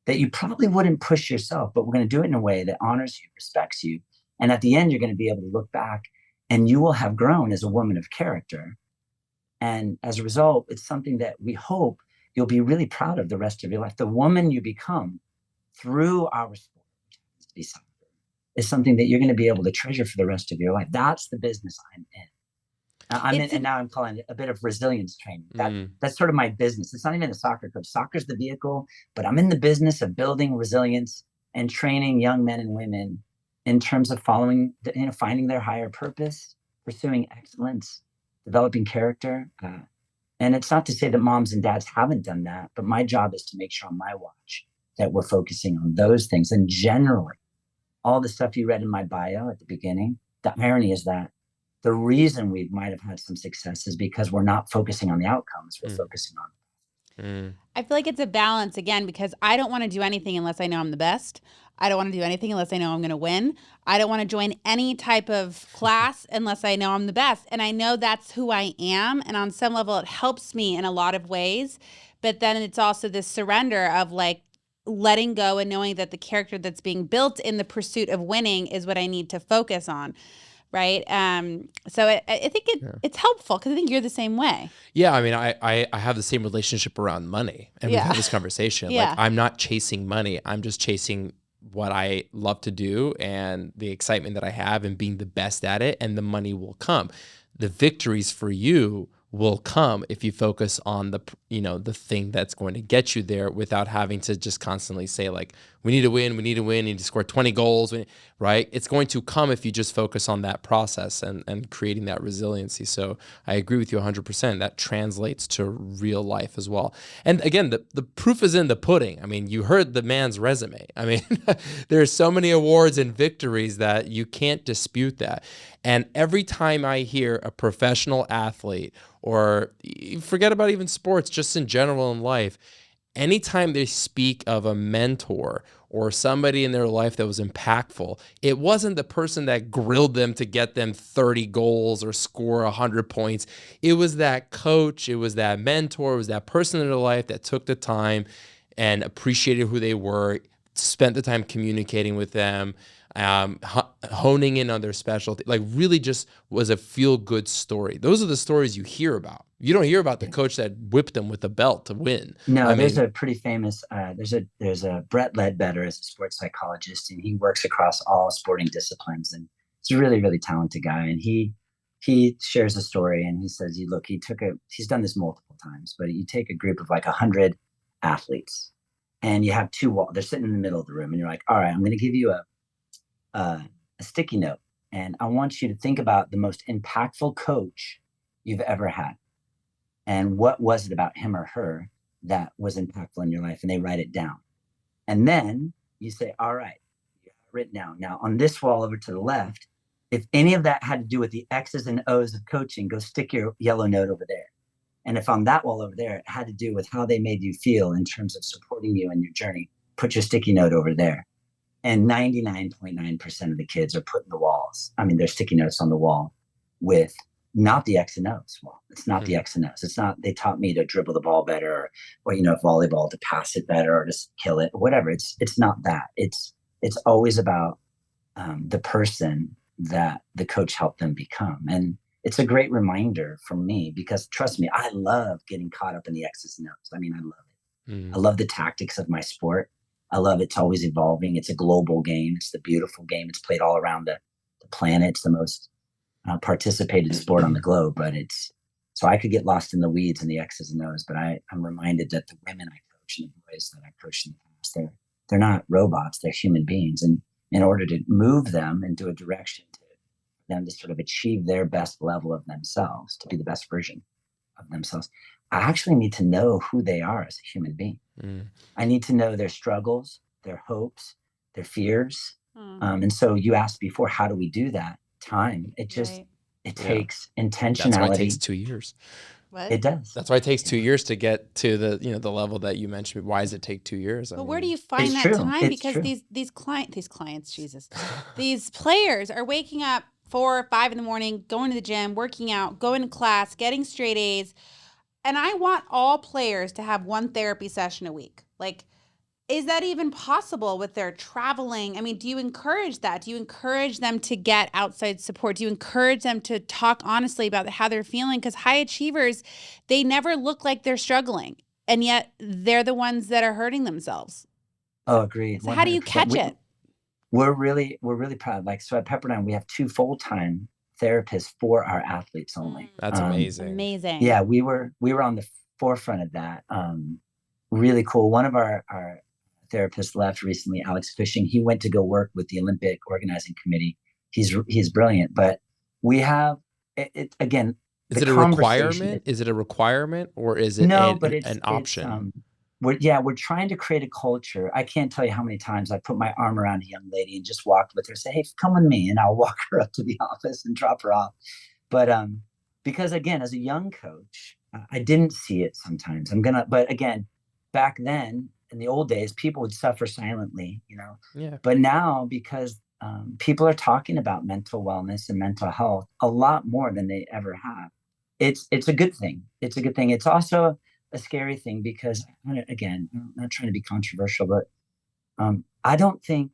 that you probably wouldn't push yourself, but we're going to do it in a way that honors you, respects you. And at the end, you're going to be able to look back and you will have grown as a woman of character. And as a result, it's something that we hope you'll be really proud of the rest of your life. The woman you become through our sport, is something that you're going to be able to treasure for the rest of your life. That's the business I'm in. And now I'm calling it a bit of resilience training. That's sort of my business. It's not even a soccer coach. Soccer's the vehicle, but I'm in the business of building resilience and training young men and women in terms of finding their higher purpose, pursuing excellence, developing character. And it's not to say that moms and dads haven't done that, but my job is to make sure on my watch that we're focusing on those things. And generally, all the stuff you read in my bio at the beginning, the irony is that the reason we might have had some success is because we're not focusing on the outcomes. We're focusing on. I feel like it's a balance again, because I don't want to do anything unless I know I'm the best. I don't want to do anything unless I know I'm going to win. I don't want to join any type of class unless I know I'm the best. And I know that's who I am. And on some level, it helps me in a lot of ways. But then it's also this surrender of like letting go and knowing that the character that's being built in the pursuit of winning is what I need to focus on. Right. So I think it's helpful because I think you're the same way. Yeah. I mean, I have the same relationship around money, and we've had this conversation. Yeah. Like, I'm not chasing money. I'm just chasing what I love to do and the excitement that I have and being the best at it, and the money will come. The victories for you will come if you focus on the thing that's going to get you there, without having to just constantly say like, we need to win, we need to score 20 goals, right? It's going to come if you just focus on that process and creating that resiliency. So I agree with you 100%. That translates to real life as well. And again, the proof is in the pudding. I mean, you heard the man's resume. I mean, there's so many awards and victories that you can't dispute that. And every time I hear a professional athlete, or forget about even sports, just in general in life, anytime they speak of a mentor or somebody in their life that was impactful, it wasn't the person that grilled them to get them 30 goals or score 100 points. It was that coach, it was that mentor, it was that person in their life that took the time and appreciated who they were, spent the time communicating with them, honing in on their specialty, like really just was a feel-good story. Those are the stories you hear about. You don't hear about the coach that whipped them with a belt to win. No, there's a pretty famous, there's a Brett Ledbetter is a sports psychologist, and he works across all sporting disciplines. And he's a really, really talented guy. And he shares a story, and he says, he's done this multiple times, but you take a group of like 100 athletes, and you have two walls. They're sitting in the middle of the room, and you're like, all right, I'm going to give you a sticky note, and I want you to think about the most impactful coach you've ever had. And what was it about him or her that was impactful in your life? And they write it down. And then you say, all right, you have it written down. Now, on this wall over to the left, if any of that had to do with the X's and O's of coaching, go stick your yellow note over there. And if on that wall over there, it had to do with how they made you feel in terms of supporting you in your journey, put your sticky note over there. And 99.9% of the kids are putting the walls. I mean, there's sticky notes on the wall with not the X and O's. Well, it's not the X and O's. It's not, they taught me to dribble the ball better, or volleyball, to pass it better, or just kill it, or whatever. It's not that. It's always about the person that the coach helped them become. And it's a great reminder for me, because trust me, I love getting caught up in the X's and O's. I mean, I love it. I love the tactics of my sport. I love it's always evolving. It's a global game. It's the beautiful game. It's played all around the planet. It's the most participated sport on the globe, but so I could get lost in the weeds and the X's and O's, but I'm reminded that the women I coach and the boys that I coached in the past, they're not robots, they're human beings. And in order to move them into a direction to them to sort of achieve their best level of themselves, to be the best version of themselves, I actually need to know who they are as a human being. I need to know their struggles, their hopes, their fears. And so you asked before, how do we do that? Time. It takes intentionality. That's why it takes 2 years. What? It does. That's why it takes 2 years to get to the level that you mentioned. Why does it take 2 years? But where do you find that time? Because these clients, Jesus, these players are waking up 4 or 5 in the morning, going to the gym, working out, going to class, getting straight A's. And I want all players to have one therapy session a week. Like, is that even possible with their traveling? I mean, do you encourage that? Do you encourage them to get outside support? Do you encourage them to talk honestly about how they're feeling? Because high achievers, they never look like they're struggling, and yet they're the ones that are hurting themselves. Oh, agreed. So 100%. How do you catch it? We're really proud. Like, so at Pepperdine, we have 2 full-time therapists for our athletes only. That's amazing. Amazing. Yeah, we were on the forefront of that. Really cool. One of our therapist left recently, Alex Fishing. He went to go work with the Olympic organizing committee. He's brilliant, but we have it again. Is The it a conversation requirement? Is it a requirement, or is it no, but an it's option? we're trying to create a culture. I can't tell you how many times I put my arm around a young lady and just walked with her, say, "Hey, come with me," and I'll walk her up to the office and drop her off. But because again, as a young coach, I didn't see it sometimes. But again, back then in the old days, people would suffer silently, Yeah. But now, because people are talking about mental wellness and mental health a lot more than they ever have, it's a good thing. It's a good thing. It's also a scary thing because, again, I'm not trying to be controversial, but I don't think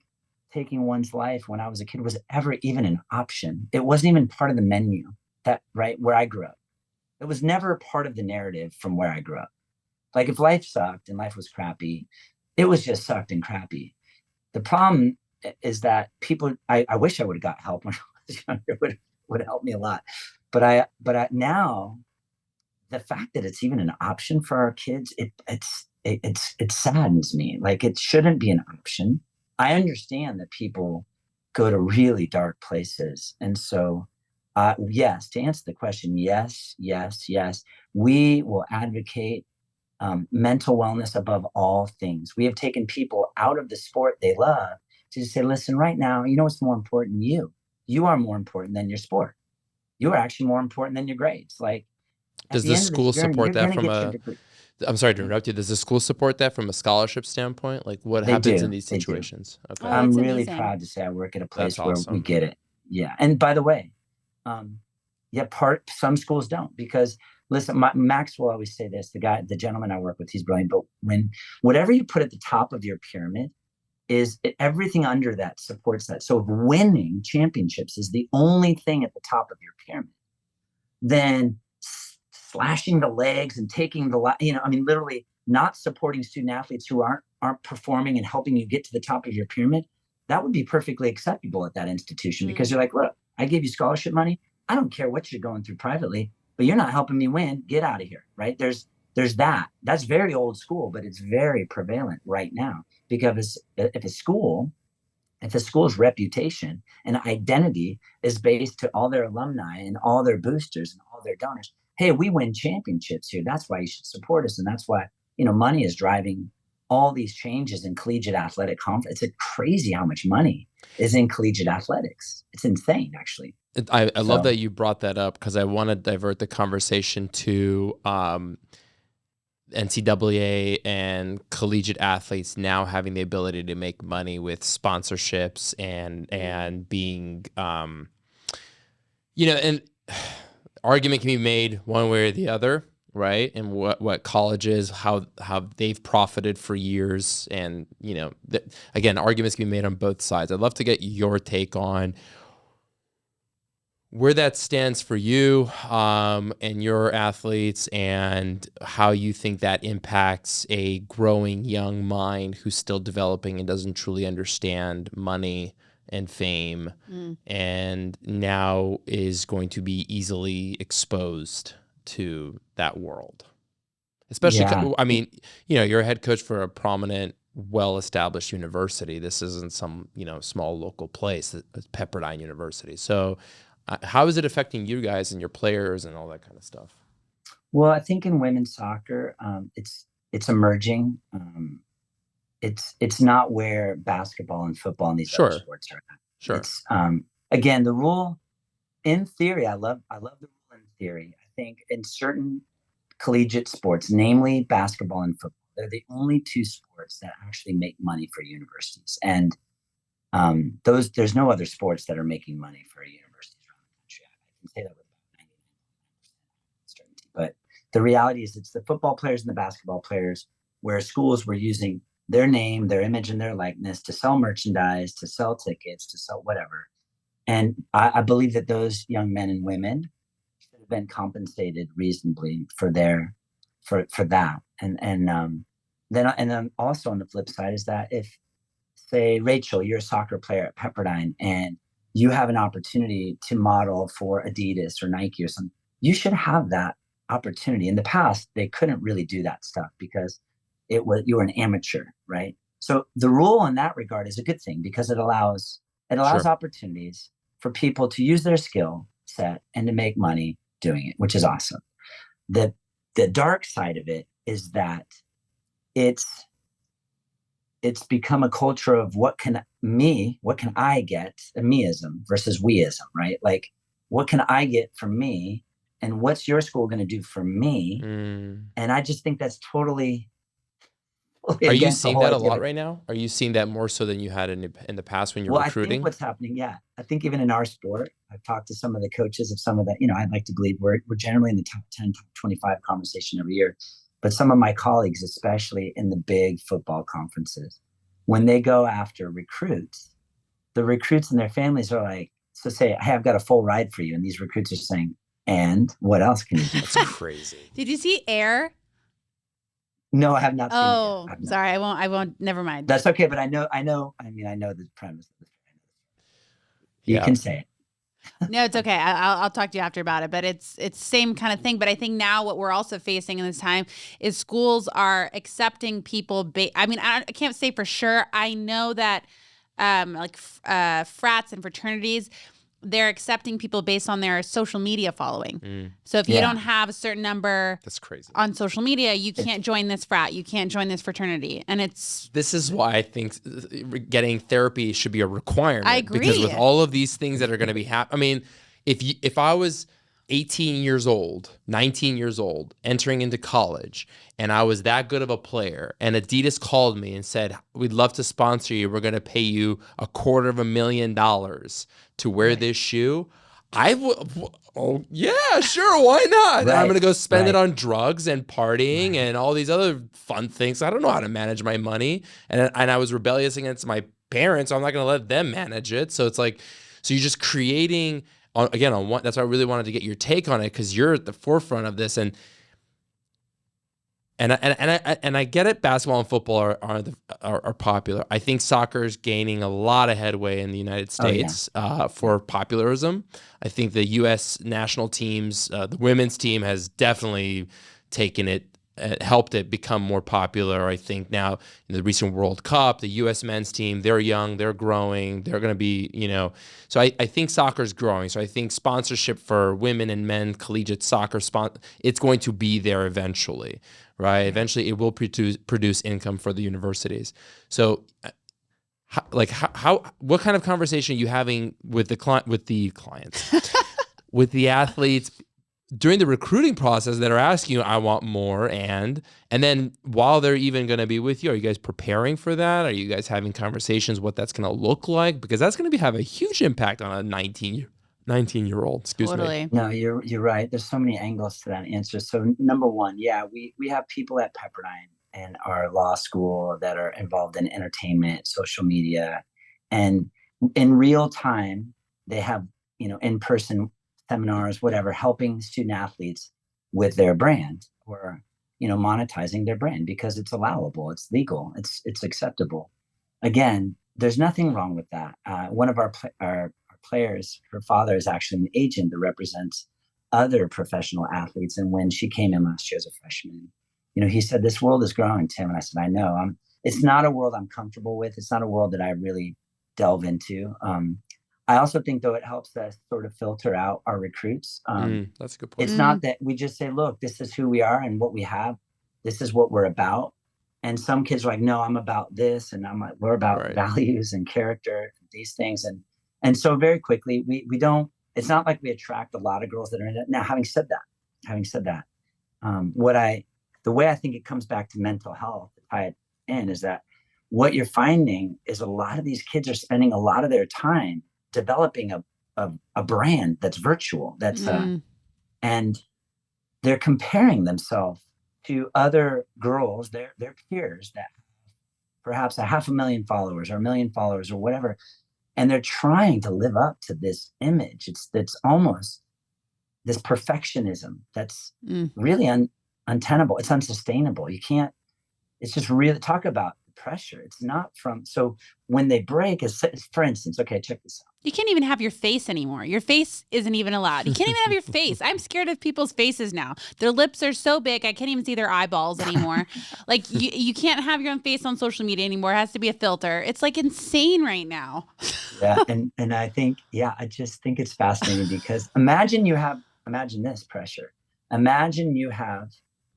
taking one's life when I was a kid was ever even an option. It wasn't even part of the menu where I grew up. It was never part of the narrative from where I grew up. Like if life sucked and life was crappy, it was just sucked and crappy. The problem is that I wish I would have got help when I was younger. It would help me a lot. But now the fact that it's even an option for our kids, it saddens me. Like it shouldn't be an option. I understand that people go to really dark places, and so yes, to answer the question, yes, yes, yes, we will advocate mental wellness above all things. We have taken people out of the sport they love to just say, listen, right now, you know what's more important? You are more important than your sport. You are actually more important than your grades. Like at Does the the end of this school journey, support you're that going to from get your a? degree. I'm sorry to Yeah, interrupt you. Does the school support that from a scholarship standpoint? Like, what they happens in do. these They do. situations? Okay, Oh, I'm it's really amazing. proud to say I work at a that's place where we awesome. get it. Yeah. And by the way, um, yeah, some schools don't because listen, Max will always say this. The gentleman I work with, he's brilliant. But whatever you put at the top of your pyramid everything under that supports that. So if winning championships is the only thing at the top of your pyramid, then slashing the legs and taking I mean, literally not supporting student athletes who aren't performing and helping you get to the top of your pyramid, that would be perfectly acceptable at that institution because you're like, look, I gave you scholarship money. I don't care what you're going through privately, but you're not helping me win. Get out of here, right? There's that. That's very old school, but it's very prevalent right now because if a school's reputation and identity is based to all their alumni and all their boosters and all their donors, hey, we win championships here. That's why you should support us. And that's why, money is driving all these changes in collegiate athletic conference. It's crazy how much money is in collegiate athletics. It's insane, actually. I love So, that you brought that up because I want to divert the conversation to NCAA and collegiate athletes now having the ability to make money with sponsorships and being and argument can be made one way or the other, right? And what colleges how they've profited for years, and again, arguments can be made on both sides. I'd love to get your take on where that stands for you and your athletes, and how you think that impacts a growing young mind who's still developing and doesn't truly understand money and fame, and now is going to be easily exposed to that world. Especially, yeah. I mean, you're a head coach for a prominent, well-established university. This isn't some, small local place. It's Pepperdine University. So how is it affecting you guys and your players and all that kind of stuff? Well, I think in women's soccer, it's emerging. It's not where basketball and football and these other Sure, sports are at. sure. It's again the rule in theory. I love the rule in theory. I think in certain collegiate sports, namely basketball and football, they're the only two sports that actually make money for universities. And there's no other sports that are making money for universities around the country. I can say that with about 99% certainty. But the reality is, it's the football players and the basketball players where schools were using their name, their image, and their likeness to sell merchandise, to sell tickets, to sell whatever. And I believe that those young men and women should have been compensated reasonably for that. And then also on the flip side is that if, say, Rachel, you're a soccer player at Pepperdine and you have an opportunity to model for Adidas or Nike or something, you should have that opportunity. In the past, they couldn't really do that stuff because you were an amateur, right? So the rule in that regard is a good thing because it allows Sure. opportunities for people to use their skill set and to make money doing it, which is awesome. The dark side of it is that it's it's become a culture of what can I get, a meism versus weism, right? Like, what can I get from me, and what's your school going to do for me? Mm. And I just think that's totally Are you against the seeing whole that a idea of lot it. right now? Are you seeing that more so than you had in the past when you're Well, I think recruiting? what's happening, yeah, I think even in our sport, I've talked to some of the coaches of some of the, I'd like to believe we're generally in the top 10, top 25 conversation every year. But some of my colleagues, especially in the big football conferences, when they go after recruits, the recruits and their families are like, so say, hey, I've got a full ride for you. And these recruits are saying, and what else can you do That's for me? crazy. Did you see Air? No, I have not seen it yet. Oh, I've not. sorry. I won't. Never mind. That's okay. But I know the premise of this. You Yeah. can say it. No, it's okay. I'll talk to you after about it. But it's same kind of thing. But I think now what we're also facing in this time is schools are accepting people. I mean, I can't say for sure. I know that frats and fraternities, they're accepting people based on their social media following. Mm, So if you Yeah. don't have a certain number that's crazy. on social media, you can't join this frat, you can't join this fraternity. And This is why I think getting therapy should be a requirement. I Because with agree. all of these things that are going to be happening, I mean, if I was 18 years old, 19 years old, entering into college, and I was that good of a player, and Adidas called me and said, "We'd love to sponsor you. We're going to pay you $250,000 to wear this shoe." I would, oh yeah, sure, why not? And I'm Right. gonna go spend it Right. on drugs and partying Right. and all these other fun things. I don't know how to manage my money, and I was rebellious against my parents. So I'm not gonna let them manage it. So it's like, so you're just creating on one. That's why I really wanted to get your take on it because you're at the forefront of this, and I get it. Basketball and football are popular. I think soccer is gaining a lot of headway in the United Oh, yeah. States for popularism. I think the U.S. national teams, the women's team, has definitely taken it, helped it become more popular. I think now in the recent World Cup, the U.S. men's team, they're young, they're growing, they're going to be, So I think soccer is growing. So I think sponsorship for women and men collegiate soccer, it's going to be there eventually. Right. Yeah. Eventually, it will produce income for the universities. So, what kind of conversation are you having with the clients, with the athletes during the recruiting process that are asking you, "I want more," and then while they're even going to be with you, are you guys preparing for that? Are you guys having conversations what that's going to look like? Because that's going to have a huge impact on a 19-year-old. Excuse me. Totally. No, you're right. There's so many angles to that answer. So number one, yeah, we have people at Pepperdine and our law school that are involved in entertainment, social media, and in real time, they have, in-person seminars, whatever, helping student athletes with their brand or, monetizing their brand because it's allowable, it's legal, it's acceptable. Again, there's nothing wrong with that. One of our players, her father is actually an agent that represents other professional athletes. And when she came in last year as a freshman, he said, "This world is growing, Tim." And I said, "I know. It's not a world I'm comfortable with. It's not a world that I really delve into." I also think, though, it helps us sort of filter out our recruits. That's a good point. It's not that we just say, "Look, this is who we are and what we have. This is what we're about." And some kids are like, "No, I'm about this," and I'm like, "We're about Right. values and character, and these things." And so very quickly, we don't. It's not like we attract a lot of girls that are in it. Now, having said that, what I the way I think it comes back to mental health to tie it in is that what you're finding is a lot of these kids are spending a lot of their time developing a brand that's virtual, and they're comparing themselves to other girls, their peers that perhaps a 500,000 followers or 1 million followers or whatever, and they're trying to live up to this image. It's almost this perfectionism that's Mm. really untenable. It's unsustainable. You can't. It's just really talk about pressure. It's not from. So when they break, for instance, okay, check this out. You can't even have your face anymore. Your face isn't even allowed. You can't even have your face. I'm scared of people's faces now. Their lips are so big, I can't even see their eyeballs anymore. Like, you can't have your own face on social media anymore. It has to be a filter. It's like insane right now. Yeah. And I think, I just think it's fascinating because imagine this pressure. Imagine you have,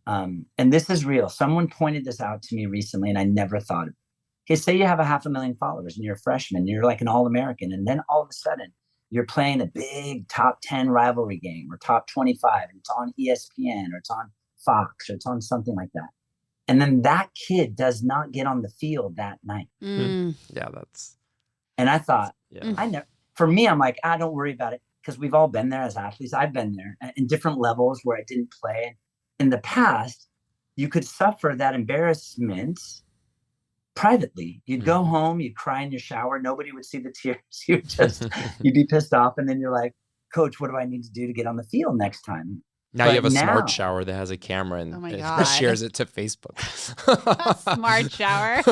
and this is real. Someone pointed this out to me recently and I never thought of it. Okay, say you have 500,000 followers and you're a freshman, you're like an All-American, and then all of a sudden you're playing a big top 10 rivalry game or top 25, and it's on ESPN or it's on Fox or it's on something like that. And then that kid does not get on the field that night. Yeah, and I thought, yeah. I never, for me, I'm like, don't worry about it, because we've all been there as athletes. I've been there in different levels where I didn't play. In the past, you could suffer that embarrassment privately. You'd go home, you'd cry in your shower, nobody would see the tears. You'd be pissed off, and then you're like, Coach, what do I need to do to get on the field next time? Now you have a smart shower that has a camera and it shares it to Facebook. Smart shower.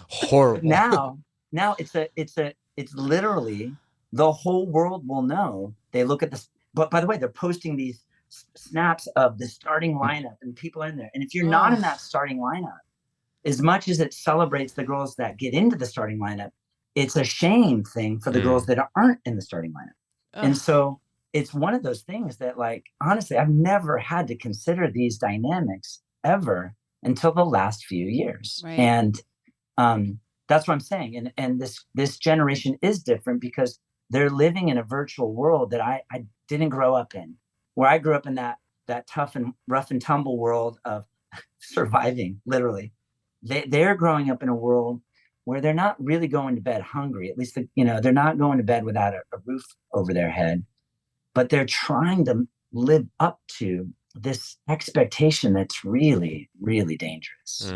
Horrible. Now it's literally the whole world will know. They look at this, but by the way, they're posting these snaps of the starting lineup and people are in there. And if you're not in that starting lineup, as much as it celebrates the girls that get into the starting lineup, it's a shame thing for the girls that aren't in the starting lineup. And so it's one of those things that, like, honestly, I've never had to consider these dynamics ever until the last few years. Right. And that's what I'm saying. And this generation is different because they're living in a virtual world that I didn't grow up in, where I grew up in that tough and rough and tumble world of surviving, literally. They're growing up in a world where they're not really going to bed hungry. At least, they're not going to bed without a roof over their head, but they're trying to live up to this expectation that's really, really dangerous.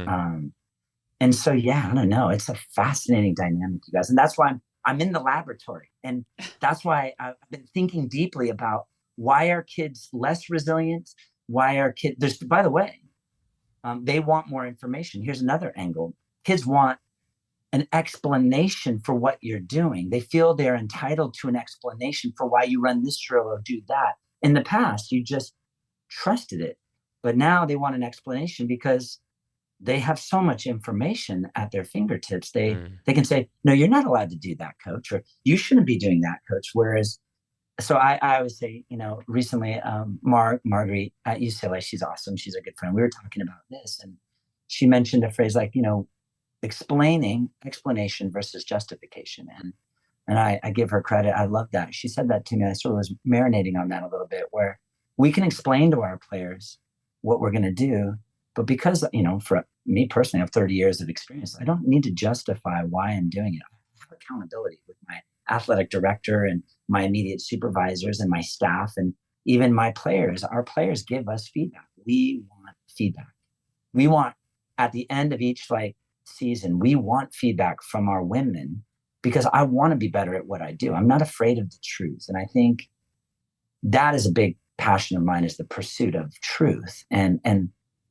And so, I don't know. It's a fascinating dynamic, you guys. And that's why I'm in the laboratory. And that's why I've been thinking deeply about why are kids less resilient? Why are kids, by the way, they want more information. Here's another angle. Kids want an explanation for what you're doing. They feel they're entitled to an explanation for why you run this drill or do that. In the past, you just trusted it. But now they want an explanation because they have so much information at their fingertips. They can say, no, you're not allowed to do that, coach, or you shouldn't be doing that, coach. Whereas, so I always say, recently, Marguerite at UCLA, she's awesome. She's a good friend. We were talking about this, and she mentioned a phrase like, explanation versus justification. And I give her credit. I love that. She said that to me. I sort of was marinating on that a little bit, where we can explain to our players what we're going to do. But because, for me personally, I have 30 years of experience, I don't need to justify why I'm doing it. I have accountability with my athletic director and my immediate supervisors and my staff and even my players. Our players give us feedback. We want feedback. We want, at the end of each season, we want feedback from our women because I want to be better at what I do. I'm not afraid of the truth. And I think that is a big passion of mine, is the pursuit of truth and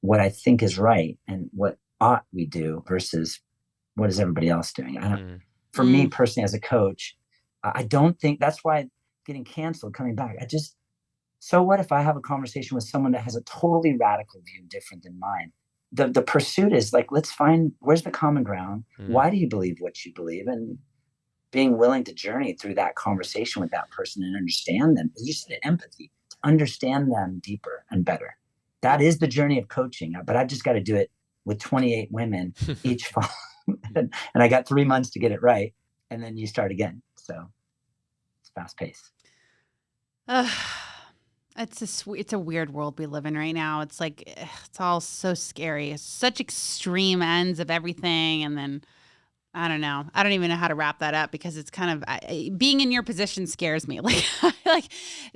what I think is right and what ought we do versus what is everybody else doing. For me personally, as a coach, I don't think that's why getting canceled, coming back. So what if I have a conversation with someone that has a totally radical view different than mine? The pursuit is let's find, where's the common ground? Why do you believe what you believe? And being willing to journey through that conversation with that person and understand them. You said empathy, to understand them deeper and better. That is the journey of coaching. But I've just got to do it with 28 women each fall. And I got 3 months to get it right. And then you start again. So it's fast paced. It's a weird world we live in right now. It's it's all so scary. It's such extreme ends of everything. And then, I don't know. I don't even know how to wrap that up because it's kind of, being in your position scares me.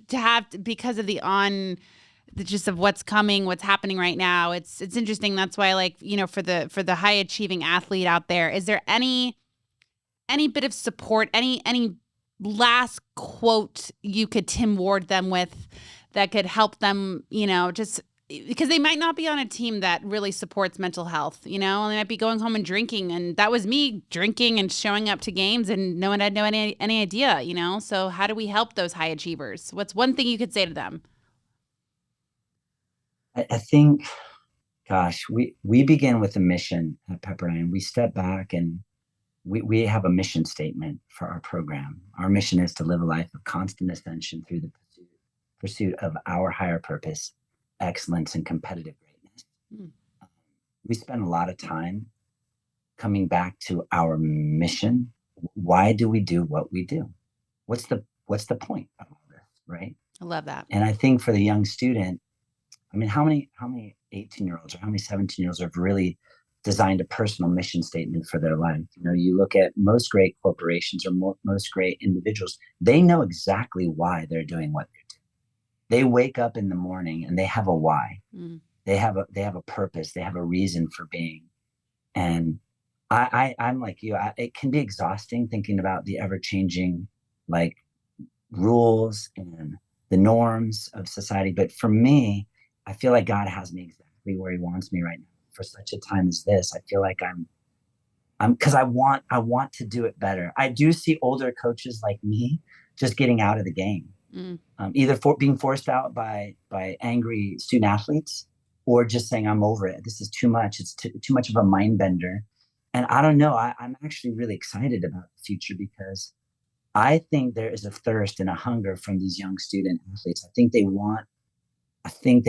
To have, because of just of what's coming, what's happening right now. It's interesting. That's why, for the high achieving athlete out there, is there any bit of support, any last quote you could Tim Ward them with that could help them, just because they might not be on a team that really supports mental health, you know, and they might be going home and drinking. And that was me drinking and showing up to games and no one had any idea, you know? So how do we help those high achievers? What's one thing you could say to them? I think, gosh, we begin with a mission at Pepperdine. We step back and we have a mission statement for our program. Our mission is to live a life of constant ascension through the pursuit of our higher purpose, excellence, and competitive greatness. Mm. We spend a lot of time coming back to our mission. Why do we do what we do? What's the point of all this, right? I love that. And I think for the young student, I mean, how many 18-year-olds or how many 17-year-olds have really designed a personal mission statement for their life? You know, you look at most great corporations or most great individuals, they know exactly why they're doing what they're doing. They wake up in the morning and they have a why. Mm. They have a purpose. They have a reason for being. And I'm like you. It can be exhausting thinking about the ever-changing, like, rules and the norms of society. But for me, I feel like God has me exactly where He wants me right now for such a time as this. I feel like I'm because I want to do it better. I do see older coaches like me just getting out of the game, either being forced out by angry student athletes, or just saying, I'm over it. This is too much. It's too much of a mind bender. And I don't know. I'm actually really excited about the future because I think there is a thirst and a hunger from these young student athletes. I think they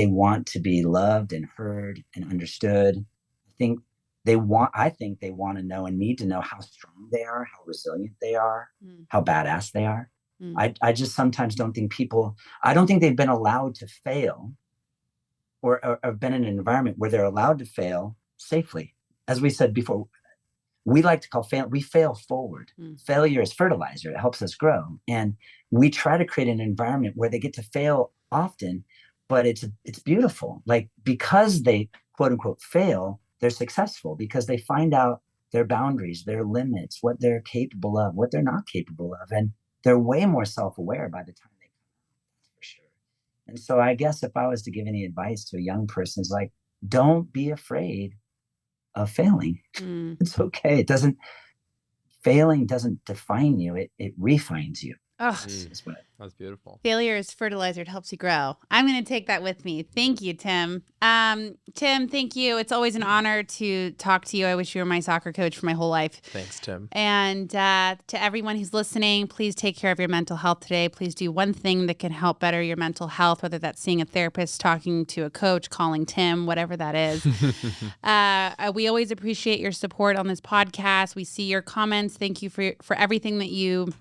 want to be loved and heard and understood. I think they want to know and need to know how strong they are, how resilient they are, how badass they are. I just sometimes don't think I don't think they've been allowed to fail or been in an environment where they're allowed to fail safely. As we said before, we like to call we fail forward. Failure is fertilizer. It helps us grow. And we try to create an environment where they get to fail often, but it's beautiful. Like, because they quote unquote fail, they're successful because they find out their boundaries, their limits, what they're capable of, what they're not capable of. And they're way more self-aware by the time they come out, for sure. And so I guess if I was to give any advice to a young person, it's like, don't be afraid of failing. It's okay. Failing doesn't define you. It refines you. Oh, that's beautiful. Failure is fertilizer. It helps you grow. I'm going to take that with me. Thank you, Tim. Tim, thank you. It's always an honor to talk to you. I wish you were my soccer coach for my whole life. Thanks, Tim. And to everyone who's listening, please take care of your mental health today. Please do one thing that can help better your mental health, whether that's seeing a therapist, talking to a coach, calling Tim, whatever that is. We always appreciate your support on this podcast. We see your comments. Thank you for everything that you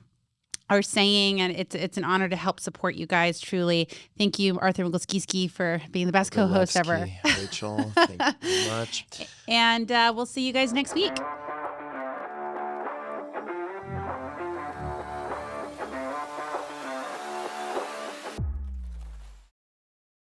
are saying, and it's an honor to help support you guys, truly. Thank you, Arthur Mugleski, for being the best co-host ever. Rachel, thank you very much. And we'll see you guys next week.